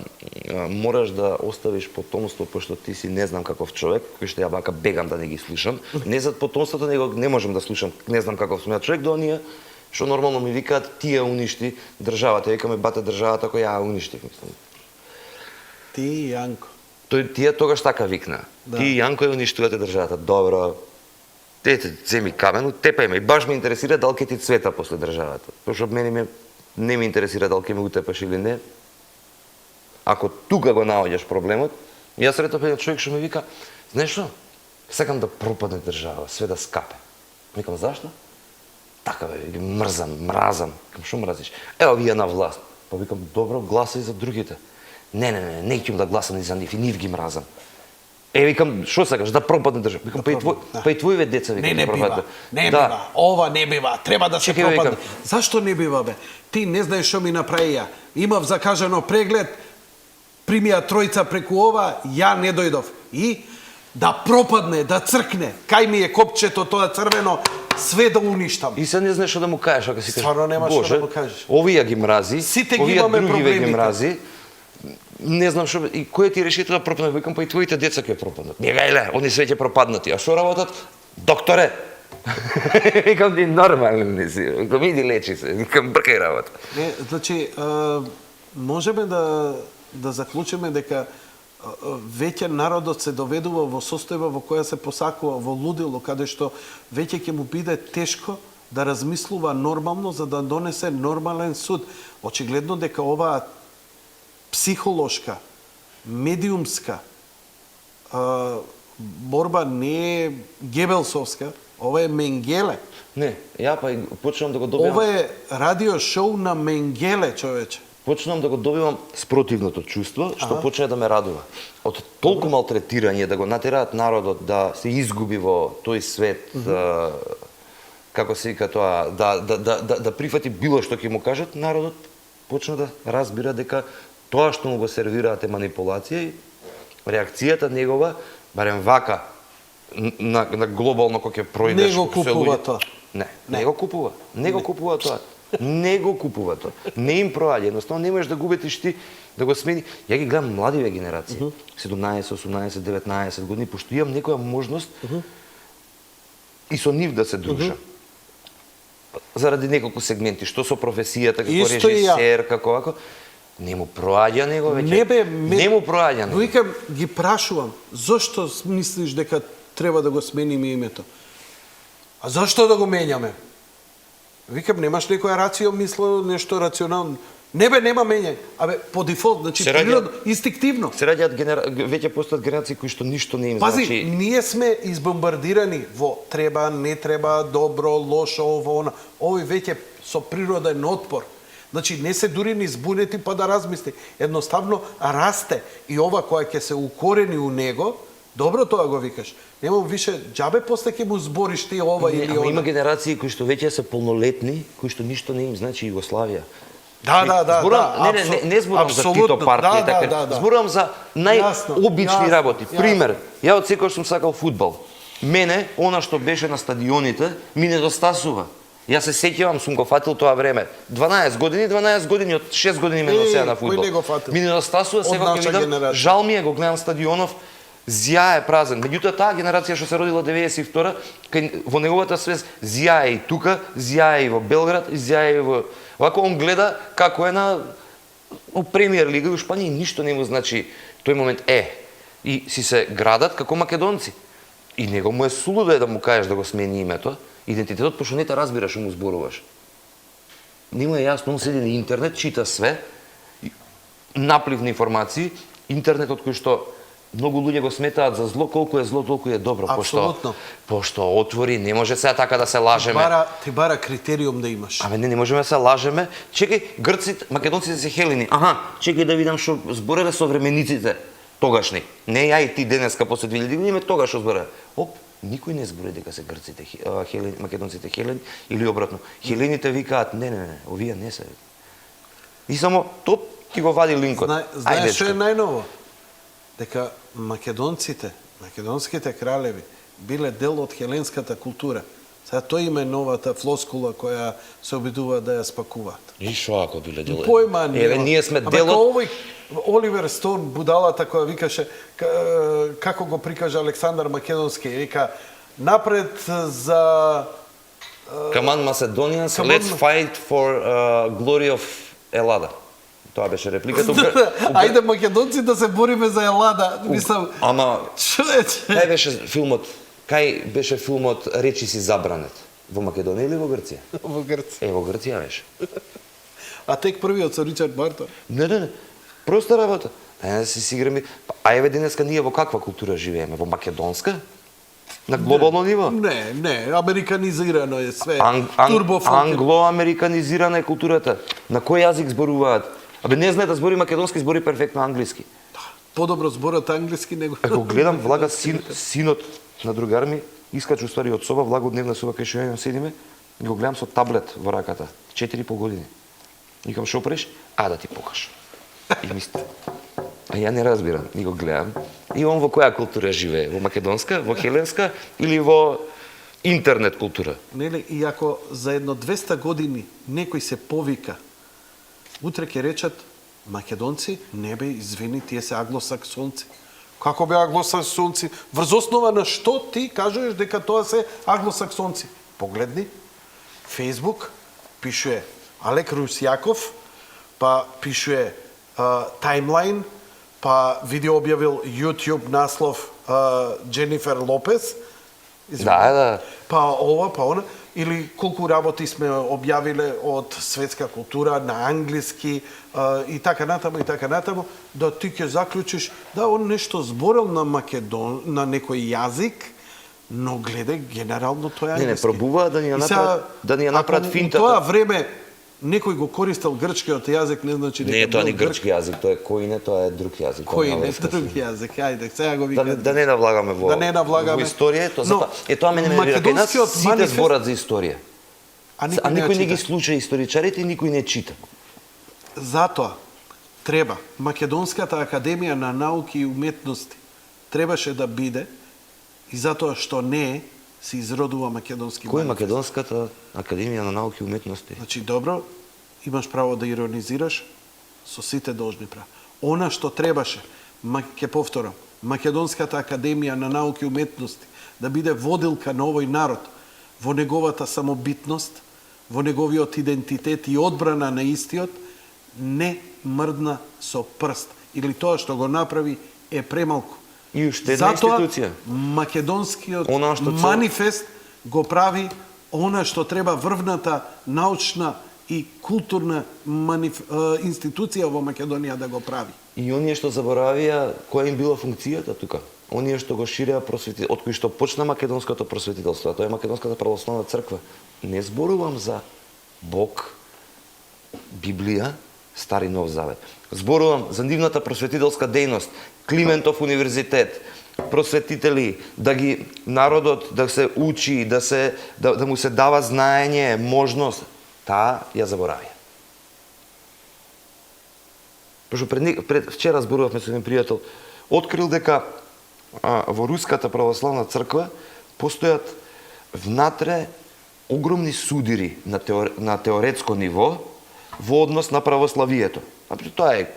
мораш да оставиш потомство пошто ти си не знам каков човек, кој што ја вака бегам да не ги слушам. Не за потомството, него не можам да слушам не знам каков сум ја човек, до оние што нормално ми викаат тие уништи државата. Викаме бате државата која ја уништив, мислам. Ти и Јанко. Тие тогаш така викна. Да. Ти и Јанко ја уништувате државата. Добро. Тете, земи камен, тепај ме. И баш ме интересира дали ќе ти цвета после државата. Пошто не ме интересира дали ќе ме утепаш или не. Ако тука го наоѓаш проблемот, јас сретов еден човек што ми вика, знаеш што? Сакам да пропадне држава, све да скапе. Викам, зашто? Така бе, мразам. Викам, што мразиш? Ево вие на власт. Па викам, добро, гласај за другите. Не ќе да гласам ни за нив, и нив ги мразам. Викам, што сакаш, да пропадне држава? Викам, па и твоиве деца викам, Не да бива, пропадне. не бива, ова не бива, треба да се Чекај, пропадне. викам. Зашто не бива, бе? Ти не знаеш што ми направи ја. Имав закажано преглед, примија тројца преку ова, ја не дојдов. И да пропадне, да цркне, кај ми е копчето тоа црвено, све да уништам. И се не знаеш што да му кажеш, ако си кажеш. Стварно нема што Боже, да му кажеш. Овие ги мрази, Сите ги овие имаме другиве ги проблемите. мрази. Не знам што и кој ти реши тоа да пропадне, викам па и твоите деца ќе пропаднат. Бегајле, они све ќе пропаднати. А што работат? Докторе. Викам ти нормални си. Викам иди лечи се. Викам бркај работа. Не, значи, можеме да заклучиме дека веќе народот се доведува во состојба во која се посакува во лудило, каде што веќе ќе му биде тешко да размислува нормално за да донесе нормален суд. Очигледно дека оваа психолошка, медиумска борба не е гебелсовска, ова е Менгеле. Не, ја па почнам да го добивам. Ова е радио шоу на Менгеле, човече. Почнам да го добивам спротивното чувство, што почне да ме радува. Од толку малтретирање да го натераат народот да се изгуби во тој свет, како се вика тоа, да прифати било што ќе му кажат, народот почна да разбира дека тоа што му го сервираат е манипулација и реакцијата негова, барем вака, на глобално кој ќе пројдеш... Не го купува тоа. Не го купува. Не го купува тоа. Не го купува тоа. Не им проаѓа. Едноставно не можеш да губетиш ти да го смени. Ја ги гледам младиве генерации. 17, 18, 19 години, пошто имам некоја можност и со нив да се дружам. Заради неколку сегменти, што со професијата, како Исто и ја. режисер, како вако, не му проаѓа него веќе. Не бе, не му проаѓа него. Викам, ги прашувам, зошто мислиш дека треба да го смениме името? А зашто да го менјаме? Викам, немаш некоја рацио, мисло нешто рационално. Не бе, нема менјање. Абе, по дефолт, значи Се раѓа- природно, инстинктивно. Се раѓаат веќе постојат генерации кои што ништо не им Пази, значи. ние сме избомбардирани во треба, не треба, добро, лошо, ово, она. Овој веќе со природен отпор. Значи, не се дури ни збунети па да размисли. Едноставно расте и ова која ќе се укорени у него, добро тоа го викаш. Нема више џабе после ќе му збориш ти ова Не, или ама има она. генерации кои што веќе се полнолетни, кои што ништо не им значи Југославија. Да, Зборувам, не зборувам за Тито партија, така. Зборувам за најобични Јасно, работи. јасно. Пример, ја од секој сум сакал фудбал. Мене, она што беше на стадионите, ми недостасува. Јас се сеќавам, сум го фатил тоа време. 12 години, од 6 години ме носеа на фудбал. кој не го фатил? Ми недостасува, Од сега ќе наша видам, генерација. жал ми е, го гледам стадионов, зја е празен. Меѓутоа таа генерација што се родила 92-та, во неговата свест зја е и тука, зја е и во Белград, зја е и во... Вако он гледа како е на премиер лига и у Шпанија ништо не му значи тој момент и си се градат како македонци. И него му е сулудо да му кажеш да го смени името, идентитетот, пошто не те разбира што му зборуваш. Не му е јасно, он седи на интернет, чита све, наплив на информации, интернетот кој што многу луѓе го сметаат за зло, колку е зло, толку е добро. Апсолутно. Пошто отвори, не може сега така да се лажеме. Ти бара критериум да имаш. Абе не можеме да се лажеме. Чекај, грците, македонците се хелини. Чекај да видам што збореле современиците тогашни. Не ја и ти денеска после 2000 години, тогаш што збореле. Никој не збори дека се грците македонците хелени или обратно. Хелените викаат не, овие не се. И само топ ти го вади линкот. Знаеш што е најново? Дека македонците, македонските кралеви биле дел од хеленската култура. Сега тој им е новата флоскула која се обидува да ја спакуваат. И шо ако биле дел? Појма нема. Еве ние сме Абе, дел од овој Оливер Стоун, будалата која викаше како го прикажа Александар Македонски, вика напред за Come on Macedonians, Come let's on. fight for glory of Елада. Тоа беше репликата. Ајде македонци да се бориме за Елада. Мислам, Ама човече. кај беше филмот? Кај беше филмот Речи си забранет? Во Македонија или во Грција? Во Грција. Во Грција беше. А тек првиот со Ричард Бартон. Не. Проста работа. Да си играме. А еве денеска ние во каква култура живееме? Во македонска? На глобално ниво? Не, американизирано е све. Турбофолк. Англо-американизирана е културата. На кој јазик зборуваат? Абе не знае да збори македонски, збори перфектно англиски. Подобро зборот англиски него. Ако гледам, влага синот на другар ми, искачу ствари од соба, влага од дневна соба кај што ја седиме, и го гледам со таблет во раката. 4,5 години. Викам, шо преш? А да ти покажам. И мисли, а ја не разбирам, и го гледам. И он во која култура живее? Во македонска, во хеленска или во интернет култура? Нели, и ако за едно 200 години некој се повика, утре ќе речат македонци, не бе, извини, тие се аглосаксонци. Како бе аглосаксонци? Врз основа на што ти кажеш дека тоа се аглосаксонци? Погледни, Фейсбук пишуе Алек Русјаков, па пишуе таймлайн, па видео објавил YouTube наслов Дженифер Лопес. Да. Па ова, па она. Или колку работи сме објавиле од светска култура на англиски и така натаму, да ти ќе заклучиш да он нешто зборел на на некој јазик, но гледај генерално тоа е англиски. Не, пробува да ни ја направат финтата. Тоа време некој го користел грчкиот јазик, не значи дека не е тоа ни грчки јазик, тоа е коине, тоа е друг јазик. Коине е друг јазик. Ајде, сега го викам. Да не навлагаме во историја, тоа мене нервира. Кај нас сите зборат за историја. А никој не ги слуша историчарите и никој не чита. Затоа треба Македонската академија на науки и уметности требаше да биде, и затоа што не е, се изродува македонски Кој е Македонската академија на науки и уметности? Значи, добро, имаш право да иронизираш, со сите должни права. Она што требаше, ќе повторам, Македонската академија на науки и уметности да биде водилка на овој народ во неговата самобитност, во неговиот идентитет и одбрана на истиот, не мрдна со прст. Или тоа што го направи е премалку. И уште една институција. Македонскиот манифест го прави она што треба врвната научна и културна институција во Македонија да го прави. И оние што заборавија која им била функцијата тука. Оние што го ширеа просвети, од кои што почна македонското просветителство, тоа е Македонската православна црква. Не зборувам за Бог, Библија, Стари Нов Завет. Зборувам за нивната просветителска дејност, Климентов универзитет, просветители, да ги народот да се учи, да му се дава знаење, можност, таа ја заборавија. Пошто вчера зборувавме со еден пријател, открил дека во Руската православна црква постојат внатре огромни судири на теоретско ниво во однос на православието. Тоа е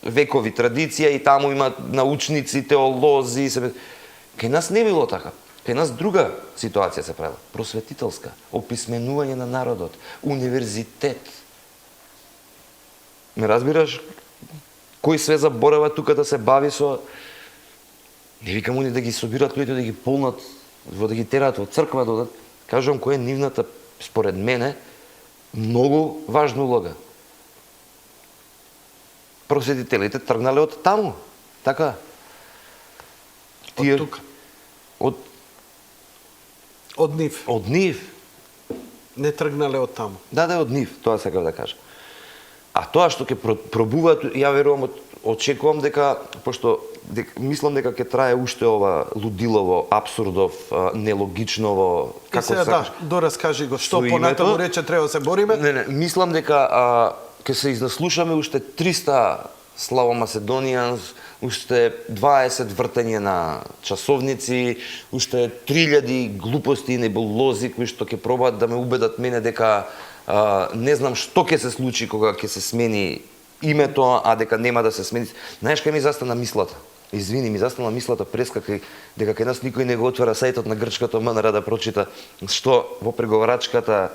векови традиција и таму има научници, теолози. Кај нас не било така. Кај нас друга ситуација се правила. Просветителска, описменување на народот, универзитет. Ме разбираш? Кој све заборава тука да се бави со... Не викам они да ги собират луѓето, да ги полнат, да ги тераат во црква, да... Кажувам која е нивната, според мене, многу важна улога. Просветителите тргнале од таму. Така. Од тука. Од нив. Од нив. Не тргнале од таму. Да, од нив, тоа сакав да кажа. А тоа што ќе пробуваат, ја верувам, очекувам дека, пошто мислам дека ќе трае уште ова лудилово, абсурдов, нелогичново, како се да, дораскажи го што понатаму рече треба да се бориме. Не, мислам дека ќе се изнаслушаме уште 300 Слава Македонијанс, уште 20 вртање на часовници, уште 3000 глупости и небулози кои што ќе пробаат да ме убедат мене дека не знам што ќе се случи кога ќе се смени името, а дека нема да се смени. Знаеш кај ми застана мислата? Извини, ми застана мислата прескака дека кај нас никој не го отвара сајтот на грчкото МНР да прочита што во преговарачката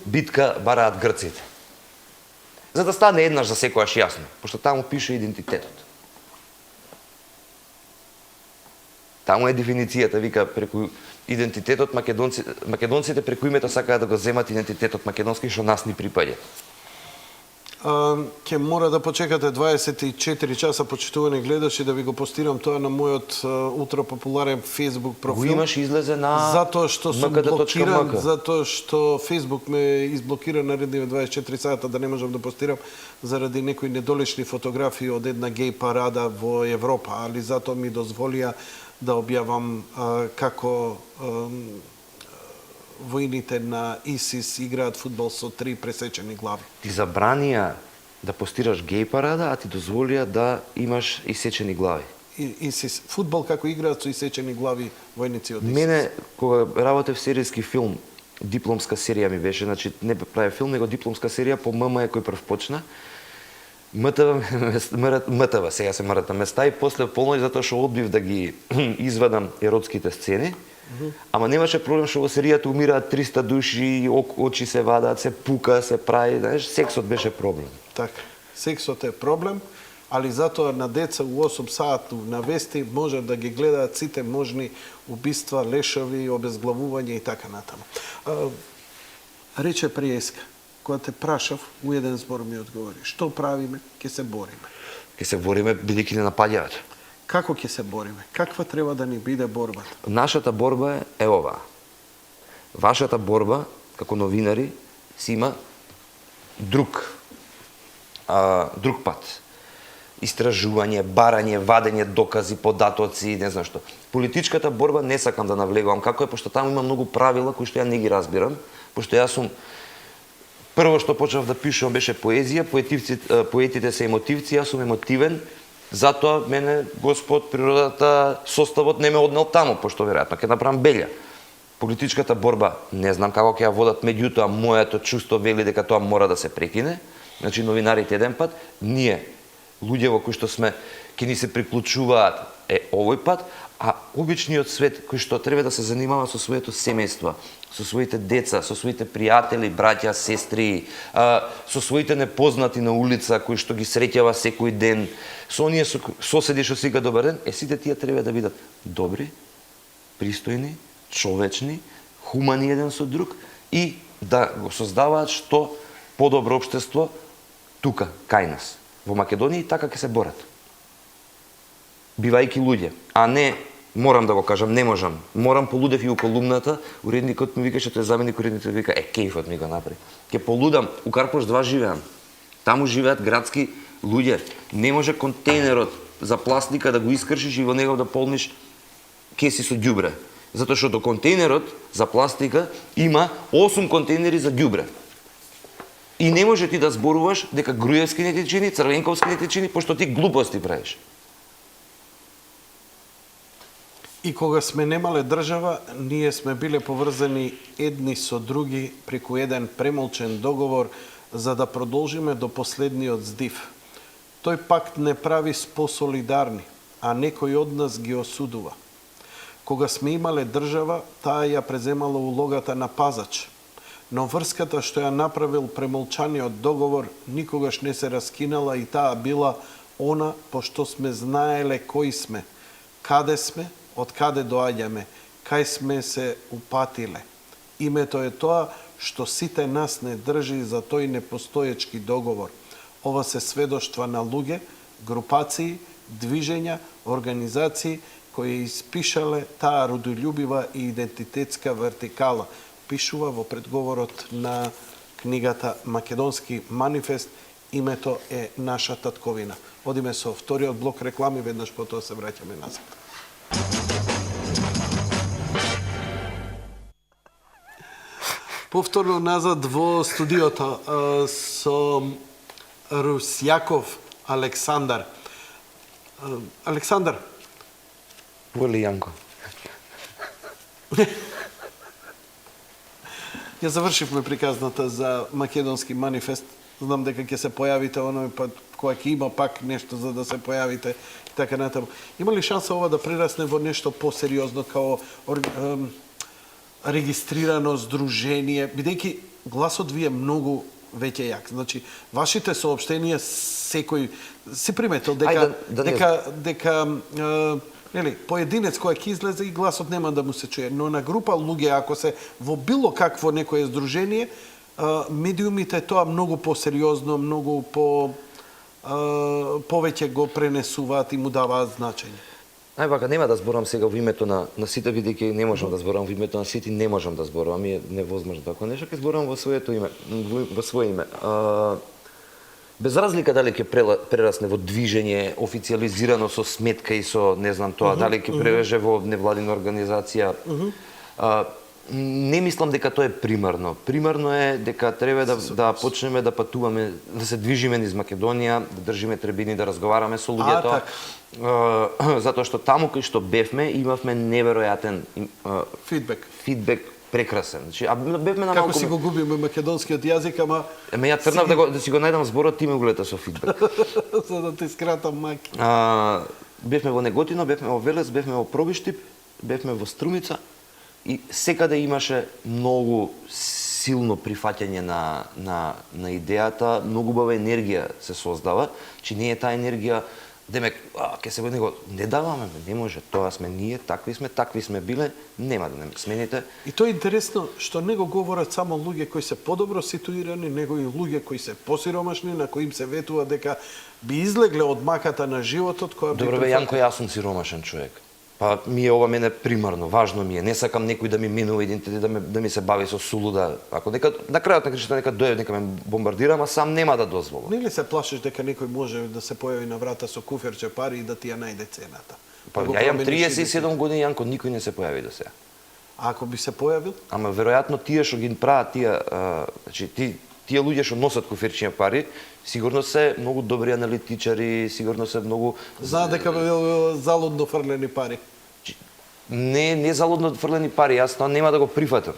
битка бараат грците. За да стане еднаш за секојаш јасно, пошто таму пише идентитетот. Таму е дефиницијата, вика, преку идентитетот македонците преку името сакаат да го земат идентитетот македонски што нас ни припаѓа. Ќе мора да почекате 24 часа, почитувани гледачи, да ви го постирам тоа на мојот ултрапопуларен Facebook профил. Го имаш излезе на затоа што сум mkd.mk. блокиран, затоа што Facebook ме изблокира наредниве 24 сата да не можам да постирам заради некои недолични фотографии од една геј парада во Европа, али затоа ми дозволија да објавам како војните на ИСИС играат фудбал со 3 пресечени глави. Ти забранија да постираш геј парада, а ти дозволија да имаш исечени глави. ИСИС фудбал како играат со исечени глави војници од ИСИС. Мене кога работев серијски филм, дипломска серија ми беше, значи не праве филм, него дипломска серија по ММ кој прв почна. МТВ, сега се мрат на места и после полноќ затоа што одбив да ги извадам еротските сцени. Ама немаше проблем што во серијата умираат 300 души, очи се вадаат, се пука, се прави, знаеш, сексот беше проблем. Така, сексот е проблем, али затоа на деца у 8 сату на вести може да ги гледаат сите можни убиства, лешови, обезглавување и така натаму. Рече приеска, кога те прашав, у еден збор ми одговори. Што правиме? Ке се бориме. Ке се бориме бидејќи не напаѓаат. Како ќе се бориме? Каква треба да ни биде борбата? Нашата борба е оваа. Вашата борба, како новинари, си има друг пат. Истражување, барање, вадење докази, податоци, не знам што. Политичката борба не сакам да навлегувам како е, пошто таму има многу правила кои што ја не ги разбирам, пошто јас сум прво што почнав да пишувам беше поезија, поетите се емотивци, јас сум емотивен. Затоа мене Господ, природата, составот не ме однел таму, пошто веројатно ќе направам белја. Политичката борба не знам како ќе ја водат, меѓутоа моето чувство вели дека тоа мора да се прекине. Значи новинарите еден пат, ние луѓето кои што сме ќе ни се приклучуваат е овој пат, а обичниот свет кој што треба да се занимава со своето семејство, со своите деца, со своите пријатели, браќа, сестри, со своите непознати на улица кои што ги среќава секој ден, со оние соседи што си га добар ден, сите тие треба да бидат добри, пристојни, човечни, хумани еден со друг и да го создаваат што подобро општество тука, кај нас. Во Македонија и така ќе се борат. Бивајќи луѓе, а не морам да го кажам, не можам. Морам полудев и у колумната, уредникот ми викаше, тој заменик уредникот вика, кејфот ми го направи. Ке полудам, у Карпош 2 живеам. Таму живеат градски луѓе. Не може контейнерот за пластика да го искршиш и во него да полниш кеси со ѓубре. Затоа што до контейнерот за пластика има 8 контейнери за ѓубре. И не може ти да зборуваш дека Груевски не ти чини, Црвенковски не ти чини, пошто ти глупости правиш. И кога сме немале држава, ние сме биле поврзани едни со други преку еден премолчен договор за да продолжиме до последниот здив. Тој пакт не прави спосолидарни, а некој од нас ги осудува. Кога сме имале држава, таа ја преземала улогата на пазач, но врската што ја направил премолчаниот договор никогаш не се раскинала и таа била она пошто сме знаеле кои сме, каде сме, од каде доаѓаме, кај сме се упатиле. Името е тоа што сите нас не држи за тој непостоечки договор. Ова се сведоштва на луѓе, групации, движења, организации кои испишале таа родолюбива и идентитетска вертикала, пишува во предговорот на книгата Македонски манифест, името е наша татковина. Одиме со вториот блок реклами, веднаш потоа се враќаме назад. Повторно назад во студиото со Русјаков Александар. Александар, Воли Јанко. ја завршивме приказната за македонски манифест. Знам дека ќе се појавите оној пат кога ќе има пак нешто за да се појавите и така натаму. Има ли шанса ова да прерасне во нешто посериозно као регистрирано здружение, бидејќи гласот ви е многу веќе јак. Значи, вашите соопштенија секој си приметил дека нели, поединец кој ќе излезе и гласот нема да му се чуе, но на група луѓе ако се во било какво некое здружение, медиумите тоа многу посериозно, многу повеќе го пренесуваат и му даваат значење. Највака нема да зборам сега во името на сите, бидејќи не можам да зборам во името на сите, не можам да зборам, ми е невозможно такво нешто, ќе зборам во своето име, во свое име. Без разлика дали ќе прерасне во движење официализирано со сметка и со не знам тоа, дали ќе прележе во невладина организација, не мислам дека тоа е примарно. Примарно е дека треба да почнеме да патуваме, да се движиме низ Македонија, да држиме требини, да разговараме со луѓето. Затоа што таму кај што бевме, имавме неверојатен фидбек прекрасен. Значи, бевме на Како малку... си го губиме македонскиот јазик, ама... ја трнав да си го најдам зборот, ти ме гледа со фидбек. За да ти скратам маки. Бевме во Неготино, бевме во Велес, бевме во Пробиштип, бевме во Струмица и секаде имаше многу силно прифаќање на идејата, многу убава енергија се создава, че не е таа енергија демек, ке се во него не даваме, не може, тоа сме ние, такви сме биле, нема да не смените. И тоа е интересно што не го говорат само луѓе кои се подобро ситуирани, него и луѓе кои се посиромашни, на кои им се ветува дека би излегле од маката на животот која би... Добро бе, Јанко, јас сум сиромашен човек. Па ми е ова мене примарно, важно ми е. Не сакам некој да ми минува идентитет, да ми се бави со сулуда. Ако нека на крајот на кришта нека дојде, нека ме бомбардира, ама сам нема да дозволам. Не ли се плашиш дека некој може да се појави на врата со куферче пари и да ти ја најде цената? Па ја имам 37 години, Јанко, никој не се појави до сега. А ако би се појавил? Ама веројатно тие што ги прават значи тие луѓе што носат куферчиња пари, сигурно се многу добри аналитичари, сигурно се многу... Знаат дека залудно фрлени пари. Не залудно фрлени пари, јас тоа нема да го прифатам.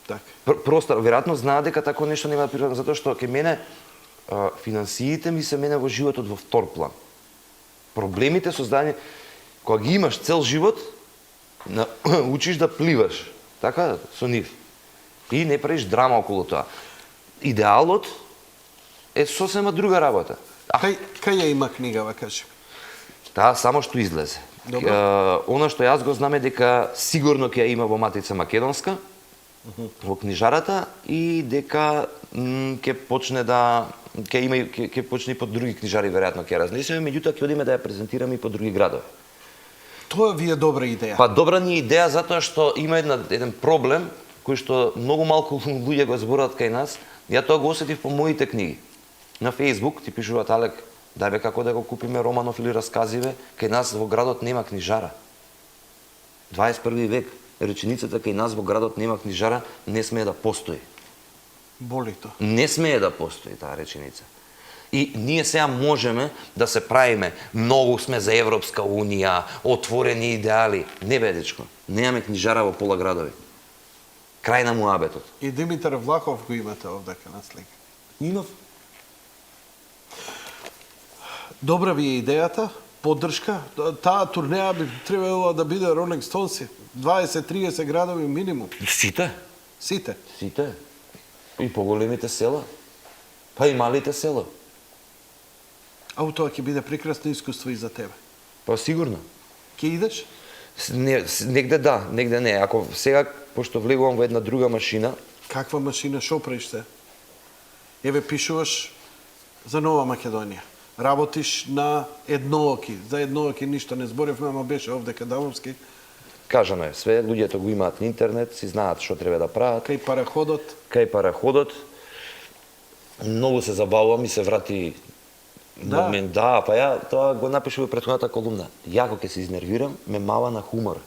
Така. Просто, веројатно знаат дека тако нешто нема да прифатам, затоа што ке мене финансиите ми се мене во животот во втор план. Проблемите создадени, кога ги имаш цел живот, учиш да пливаш, така, со нив. И не правиш драма околу тоа. Идеалот е сосема друга работа. Кај ја има книгава, кажи? Таа само што излезе. Она што јас го знам е дека сигурно ќе ја има во Матица Македонска, во книжарата, и дека ќе почне ќе почне и по други книжари веројатно ќе размислиме, меѓутоа ќе одиме да ја презентираме и по други градови. Тоа ви е добра идеја. Па добра ни е идеја затоа што има еден проблем кој што многу малку луѓе го зборуваат кај нас. Ја тоа го осетив по моите книги. На Facebook ти пишуваат: Алек, дај бе како да го купиме Романов или Расказиве, кај нас во градот нема книжара. 21 век, реченицата кај нас во градот нема книжара не смее да постои. Боли тоа. Не смее да постои таа реченица. И ние сега можеме да се правиме, многу сме за Европска унија, отворени идеали. Не бе, дечко, немаме книжара во пола градови. Крај на муабетот. И Димитар Влахов го имате овдека на слика. Имав. Добра ви е идејата, поддршка. Таа турнеја би требало да биде Rolling Stones, 20-30 градови минимум. Сите. Сите. Сите. И поголемите села. Па и малите села. А тоа ќе биде прекрасно искуство и за тебе. Па сигурно. Ќе идеш? Негде да, негде не. Ако сега, пошто влегувам во една друга машина... Каква машина, шо правиш се? Еве пишуваш за Нова Македонија. Работиш на Еднооки. За Еднооки ништо не зборевме, ама беше овдека Дамовски. Кажаме, све луѓето го имаат на интернет, си знаат што треба да прават. Кај параходот. Кај параходот. Многу се забавувам и се врати момент. Да, па ја тоа го напишав во претходната колумна. Јако ќе се изнервирам, ме мава на хумор.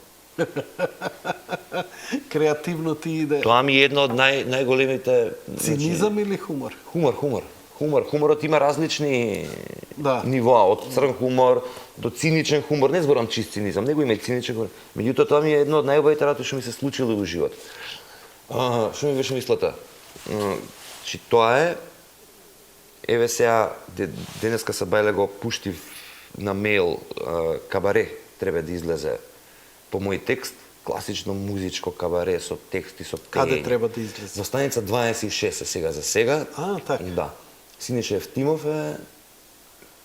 Креативно ти иде. Тоа ми е едно од најголемите... Цинизам или хумор? Хумор. Хуморот има различни Да. нивоа, од црн хумор до циничен хумор. Не зборам чист цинизам, него има и циничен хумор. Меѓутоа, тоа ми е едно од најубавите работи што ми се случило во живот. Што ми беше мислата? Че тоа е, еве сега, денеска се бајле го пуштив на мејл, кабаре треба да излезе по мој текст, класично музичко кабаре со тексти, со пеење. Каде треба да излезе? Во станица 26 е сега за сега. така. Да. Синише Евтимов е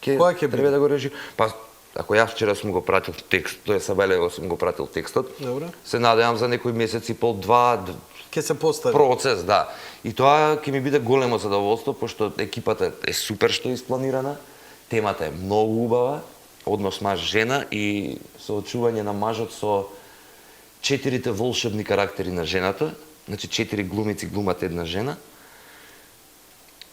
Која ќе треба да го режи. Па ако јас вчера сум го пратил текст, тоа е сабеле сум го пратил текстот. Добре. Се надевам за некој месец и пол, два Ќе се постави. процес, да. И тоа ќе ми биде големо задоволство, пошто екипата е супер што е испланирана, темата е многу убава, однос маж-жена и соочување на мажот со 4 волшебни карактери на жената, значи 4 глумици глумат една жена.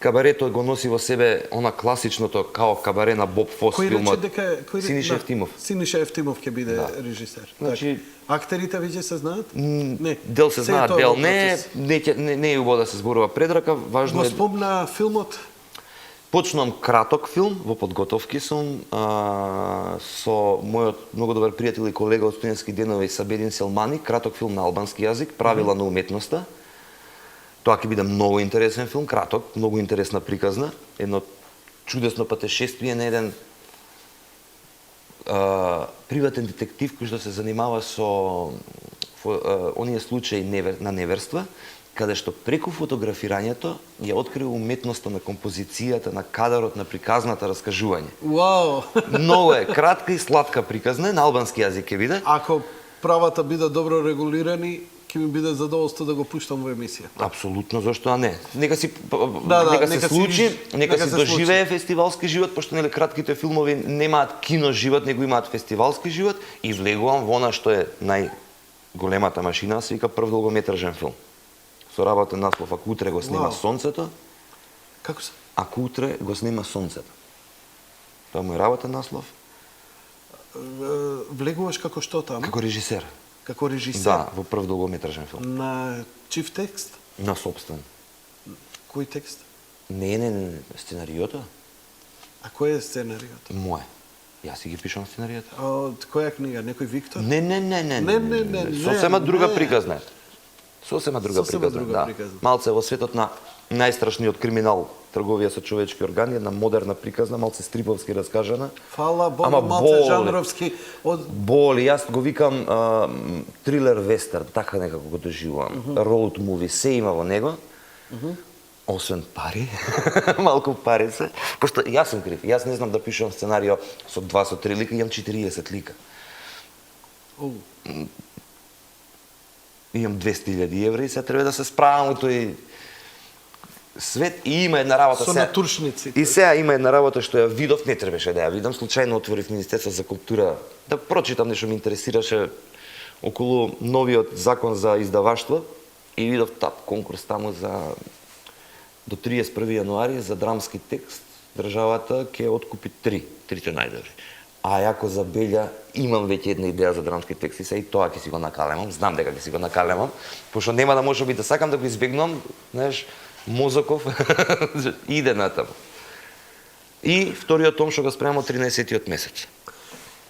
Кабарето го носи во себе она класичното као кабаре на Боб Фос Кој филмот. рече дека Синише Евтимов. Синише Евтимов ќе биде Да. режисер. Значи- Така. Актерите веќе се знаат? Не. Дел се Се е знаат, тоа дел во не, процес. не е убаво да се зборува предрака, важно Го е. спомна филмот. Почнувам краток филм, во подготовки сум, со мојот многу добар пријател и колега од студентски денови Сабедин Селмани, краток филм на албански јазик, Правила на уметноста. Тоа ќе биде многу интересен филм, краток, многу интересна приказна, едно чудесно патешествие на еден приватен детектив кој што се занимава со оние случаи на неверства, каде што преку фотографирањето ја открива уметноста на композицијата, на кадарот, на приказната раскажување. Вау! Многу е кратка и сладка приказна, на албански јазик ќе биде. Ако правата бидат добро регулирани, ќе ми биде задоволство да го пуштам во емисија. Апсолутно, зошто не? Нека си нека се си- случи, нека нека се се доживее фестивалски живот, пошто нели кратките филмови немаат кино живот, него имаат фестивалски живот и влегувам во она што е најголемата машина, се вика прв долгометражен филм. Со работен наслов Ако утре го снима Вау. сонцето, Како се? Ако утре го снима сонцето. Тоа му е работен наслов Влегуваш како што таму? како режисер. Како режисер? Да, во прв долгометражен филм. На чив текст? На собствен. Кој текст? Не, сценариото А кој е сценариот? мое. Јас си ги пишам сценариото. А од која книга? Некој Виктор? Не. Сосема друга не. приказна. Сосема друга Сосема приказна, друга да. приказна. Малце во светот на најстрашниот криминал, трговија со човечки органи, една модерна приказна, малце стриповски раскажана. Фала Богу, Ама малце боли. жанровски. Од... Боли, јас го викам трилер вестерн, така некако го доживувам. Роуд муви, се има во него. Освен пари, малку пари се. Пошто јас сум крив, јас не знам да пишувам сценарио со 2 со 3 лика, имам 40 лика. Оу. Имам 200.000 евра и сега треба да се справам во тој свет и има една работа Со сега. натуршниците. И сега има една работа што ја видов, не требаше да ја видам, случајно отворив Министерство за култура да прочитам нешто ме интересираше околу новиот закон за издаваштво и видов конкурс таму за до 31 јануари за драмски текст државата ќе откупи трите најдобри. А јако забелја, имам веќе една идеја за драмски текст и се и тоа ќе си го накалемам, знам дека ќе си го накалемам, пошто нема да може би да сакам да го избегнам, знаеш, мозоков иде натаму. И вториот том што го спремам од 13-тиот месец.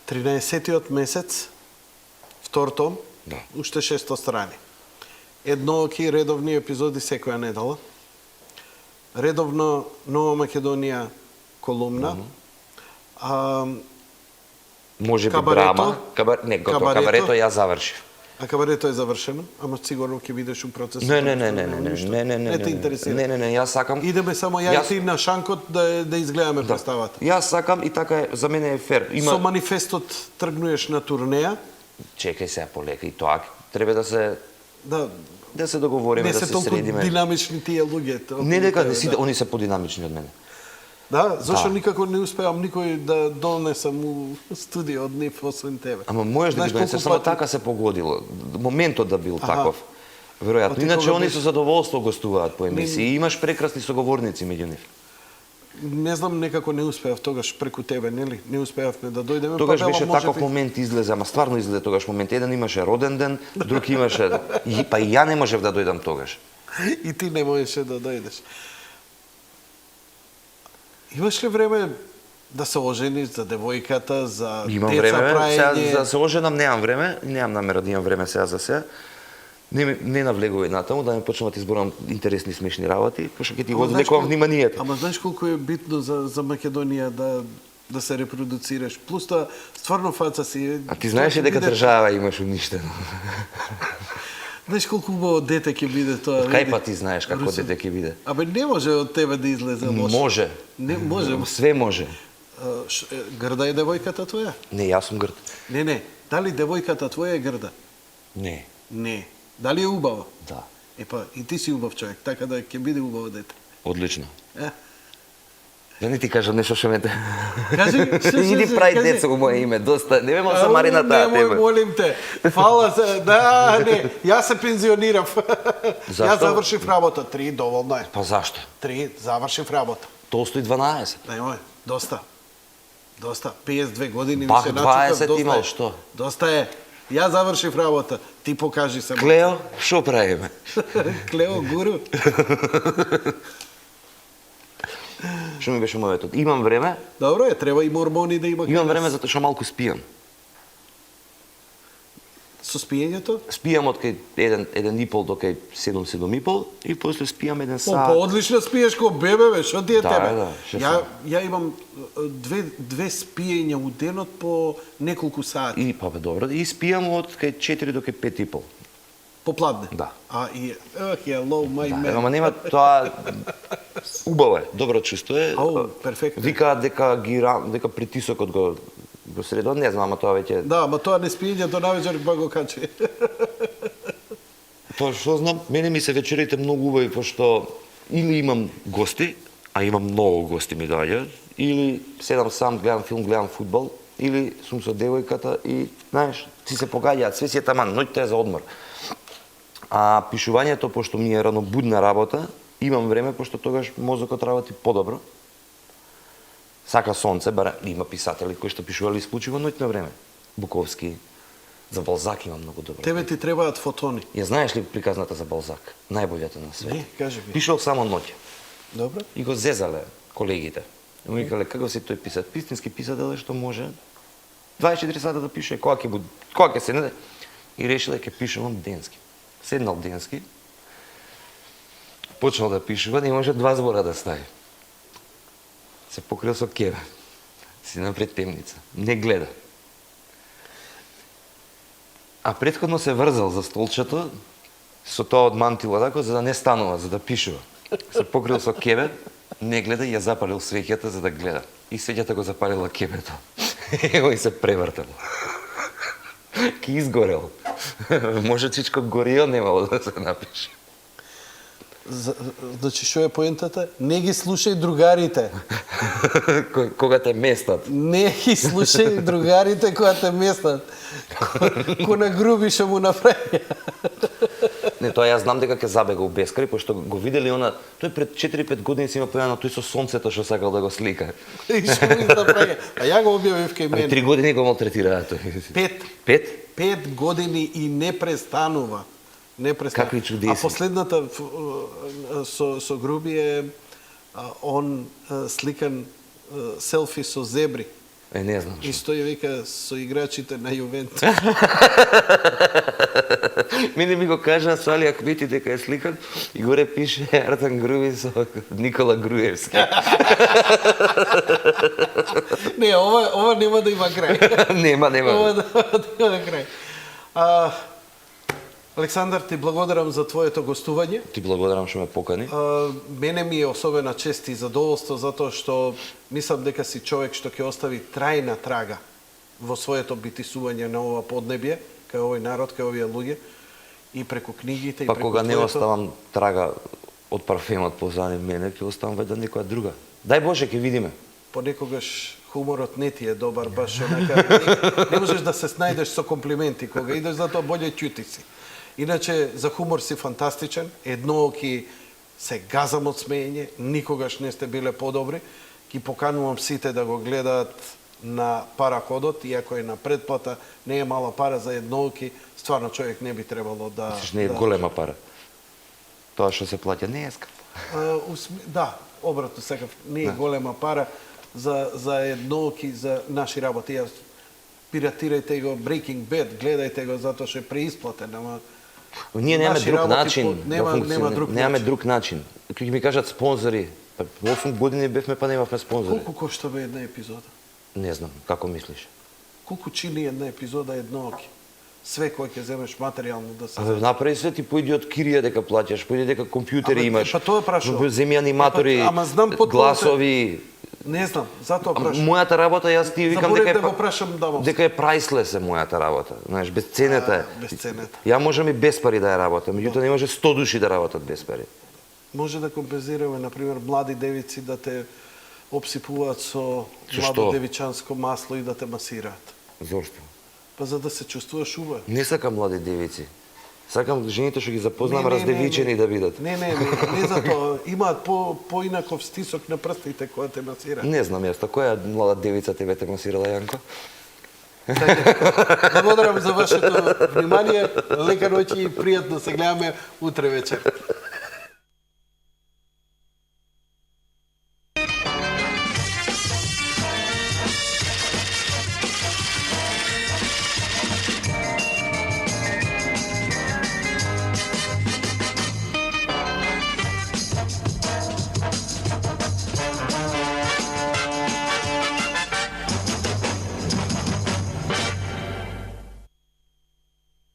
13-тиот месец, втор том, Да. уште 600 страни. Едноки редовни епизоди секоја недела. Редовно Нова Македонија колумна. Може би Кабарето? драма, Кабарето? кабарето ја завршив. А кабарето е завршено, ама сигурно ќе бидеш у процесот. Не те интересира. Не, јас сакам. Идеме само ја и ти на шанкот да изгледаме представата. Јас сакам и така е, за мене е фер. Со манифестот тргнуеш на турнеја. Чекај сега полека и тоа треба да се договориме, не да се се толку средиме. динамични тие луѓе. Не дека не си, они се подинамични од мене. Да, зашто Да. никако не успеам никој да донесам у студио од нив освен тебе. Ама можеш да ги Знаеш донесеш, колку само пати- така се погодило. Моментот да бил Аха. таков. Веројатно. Па ти Иначе кога они беше- со задоволство гостуваат по емисии и имаш прекрасни соговорници меѓу нив. Не знам, некако не успеав тогаш преку тебе, нели? Не успеавме да дојдеме. Тогаш па, беше Бела, таков можеби- момент излезе, ама стварно излезе тогаш момент. Еден имаше роден ден, друг имаше па и ја не можев да дојдам тогаш. И ти не можеше да дојдеш. Имаш ли време да се ожениш за девојката, за Имам деца време, сега праење? да се оженам немам време, немам намера да имам време сега за сега. Не навлегувај натаму, да не почнам да ти зборам интересни смешни работи, пошто ќе ти го Ама знаеш одвлекувам колку- вниманието. Ама знаеш колку е битно за Македонија да се репродуцираш? Плюс тоа, стварно фаца си... А ти знаеш ли дека држава имаш уништено? Знаеш колку убаво дете ќе биде тоа? Кај види? па ти знаеш како Русо. дете ќе биде? Абе, не може од тебе да излезе лошо. Може. Не може. Све може. Грда е девојката твоја? Не, јас сум грд. Не. Дали девојката твоја е грда? Не. Не. Дали е убава? Да. Епа, и ти си убав човек, така да ќе биде убаво дете. Одлично. Е? Да не ти кажам нешто што ме те. Кажи, Иди прај деца во моје име, доста. Не ме ма замари на таа Немој, тема. молим те. Фала се. Да, не. Јас се пензионирав. Зашто? Јас завршив работа. 3 доволно е. Па зашто? 3 завршив работа. Толстој 12. Немој, доста. Доста. 52 години Бах, ми се начукав, 20 доста имал, е. што? Доста е. Јас завршив работа. Ти покажи се. Клео, што правиме? Клео гуру. Што ми беше моето? Имам време, Добро е, треба и мормони да има. имам време затоа што малку спијам. Со спиењето? Спијам од кај 1,5 до кај 7,5 и после спијам 1 сат. Па одлично спиеш ко бебе, бе, што ти е Да, тебе? да, што Ја имам две спиења у денот по неколку сати. И па бе добро, и спијам од кај 4 до кај 5,5. Попладне? Да. А и hello my Да, man. ама нема тоа убаво е, добро чувство е. Ау, перфектно. Викаат дека притисокот го средо, не знам, ама тоа веќе Да, ама тоа не спиење до навечер па го качи. Тоа што знам, мене ми се вечерите многу убави, пошто или имам гости, а имам многу гости ми доаѓаат, или седам сам, гледам филм, гледам фудбал, или сум со девојката и, знаеш, си се погаѓаат, све си е таман, ноќта е за одмор. А пишувањето, пошто ми е ранобудна работа, имам време, пошто тогаш мозокот работи подобро. Сака сонце, барем има писатели кои што пишували исклучиво ноќно време. Буковски, за Балзак има многу добро. Тебе ти требаат фотони. Ја знаеш ли приказната за Балзак? Најбољата на свет. Не, кажи ми. Пишал само ноќе. Добро? И го зезале колегите. И му викале, како си тој писат? Истински писател е што може 24 сата да пише, кога ќе седне. И решила ќе пишувам денски. Седнал денски, почнал да пишува, не може 2 збора да стави. Се покрил со кеве. Си напред темница. Не гледа. А претходно се врзал за столчето, со тоа од мантила тако, за да не станува, за да пишува. Се покрил со кебе, не гледа и ја запалил свеќата за да гледа. И свеќата го запалила кебето. Ево и се превртел. Ки изгорел. Може всичко горио немало да се напише. Значи, што е поентата? Не ги слушај другарите. Кога те местат. Не ги слушај другарите кога те местат. Ко нагруби што му направи. Не, тоа јас знам дека ќе забега у бескрај, пошто го видели она, тој пред 4-5 години си има појавено тој со сонцето што сакал да го слика. И што му направи? А ја го објавив кај мене. 3 години го малтретираа тој. 5 5? години и не престанува. Не престанува. Какви чудеси. А последната со Груби е он сликан селфи со зебри. Не знам. И стои вика со играчите на Јувентус. Мене ми го кажа Сали Ахмети дека е сликан и горе пише Артан Груби со Никола Груевски. Не, ова нема да има крај. Нема. Ова нема да има крај. Александар, ти благодарам за твоето гостување. Ти благодарам што ме покани. Мене ми е особена чест и задоволство затоа што мислам дека си човек што ќе остави трајна трага во своето битисување на ова поднебје, кај овој народ, кај овие луѓе и преку книгите и Па преку кога не твоето... оставам трага од парфемот позади мене, ќе оставам вајда некоја друга. Дај Боже, ќе видиме. Понекогаш хуморот не ти е добар, баш онака. Не можеш да се снајдеш со комплименти кога идеш, затоа боле ќути си. Иначе, за хумор си фантастичен, еднооки се газам од смеење, никогаш не сте биле подобри. Ги поканувам сите да го гледаат на параходот, иако е на предплата, не е мала пара за еднооки, стварно човек не би требало да... Мислиш, не е голема пара. Тоа што се плаќа не е скапо. Да, обратно сакав, не е голема пара за едноки, за наши работи. Јас пиратирајте го Breaking Bad, гледајте го затоа што е преисплатен, ама Ние немаме наши друг работи начин нема друг Немаме начин. друг начин. Кога ми кажат спонзори, па 8 години бевме па немавме спонзори. Колку кошта бе една епизода? Не знам, како мислиш? Колку чини една епизода едноки? Све кој ќе земеш материјално да се... Абе, направи се ти поиди од кирија дека плаќаш, поиди дека компјутери Абе, имаш. па тоа прашувам. Земи аниматори, Ама знам по твоите- гласови. Не знам, затоа прашувам. Мојата работа, јас ти викам Заборев дека да го прашам Дамовски. дека е priceless е мојата работа. Знаеш, безценета е. Безценета. Ја можам и без пари да ја работам, меѓутоа не може 100 души да работат без пари. Може да компензираме, например, млади девици да те обсипуваат со Со младо што? девичанско масло и да те масираат. Зошто? Па за да се чувствуваш убаво. Не сакам млади девици. Сакам жените што ги запознам раздевичени да бидат. Не за тоа. Имаат поинаков стисок на прстите кога те масираат. Не знам јас, која млада девица тебе те масирала, Јанко? Благодарам за вашето внимание. Лека ноќ и пријатно се гледаме утре вечер.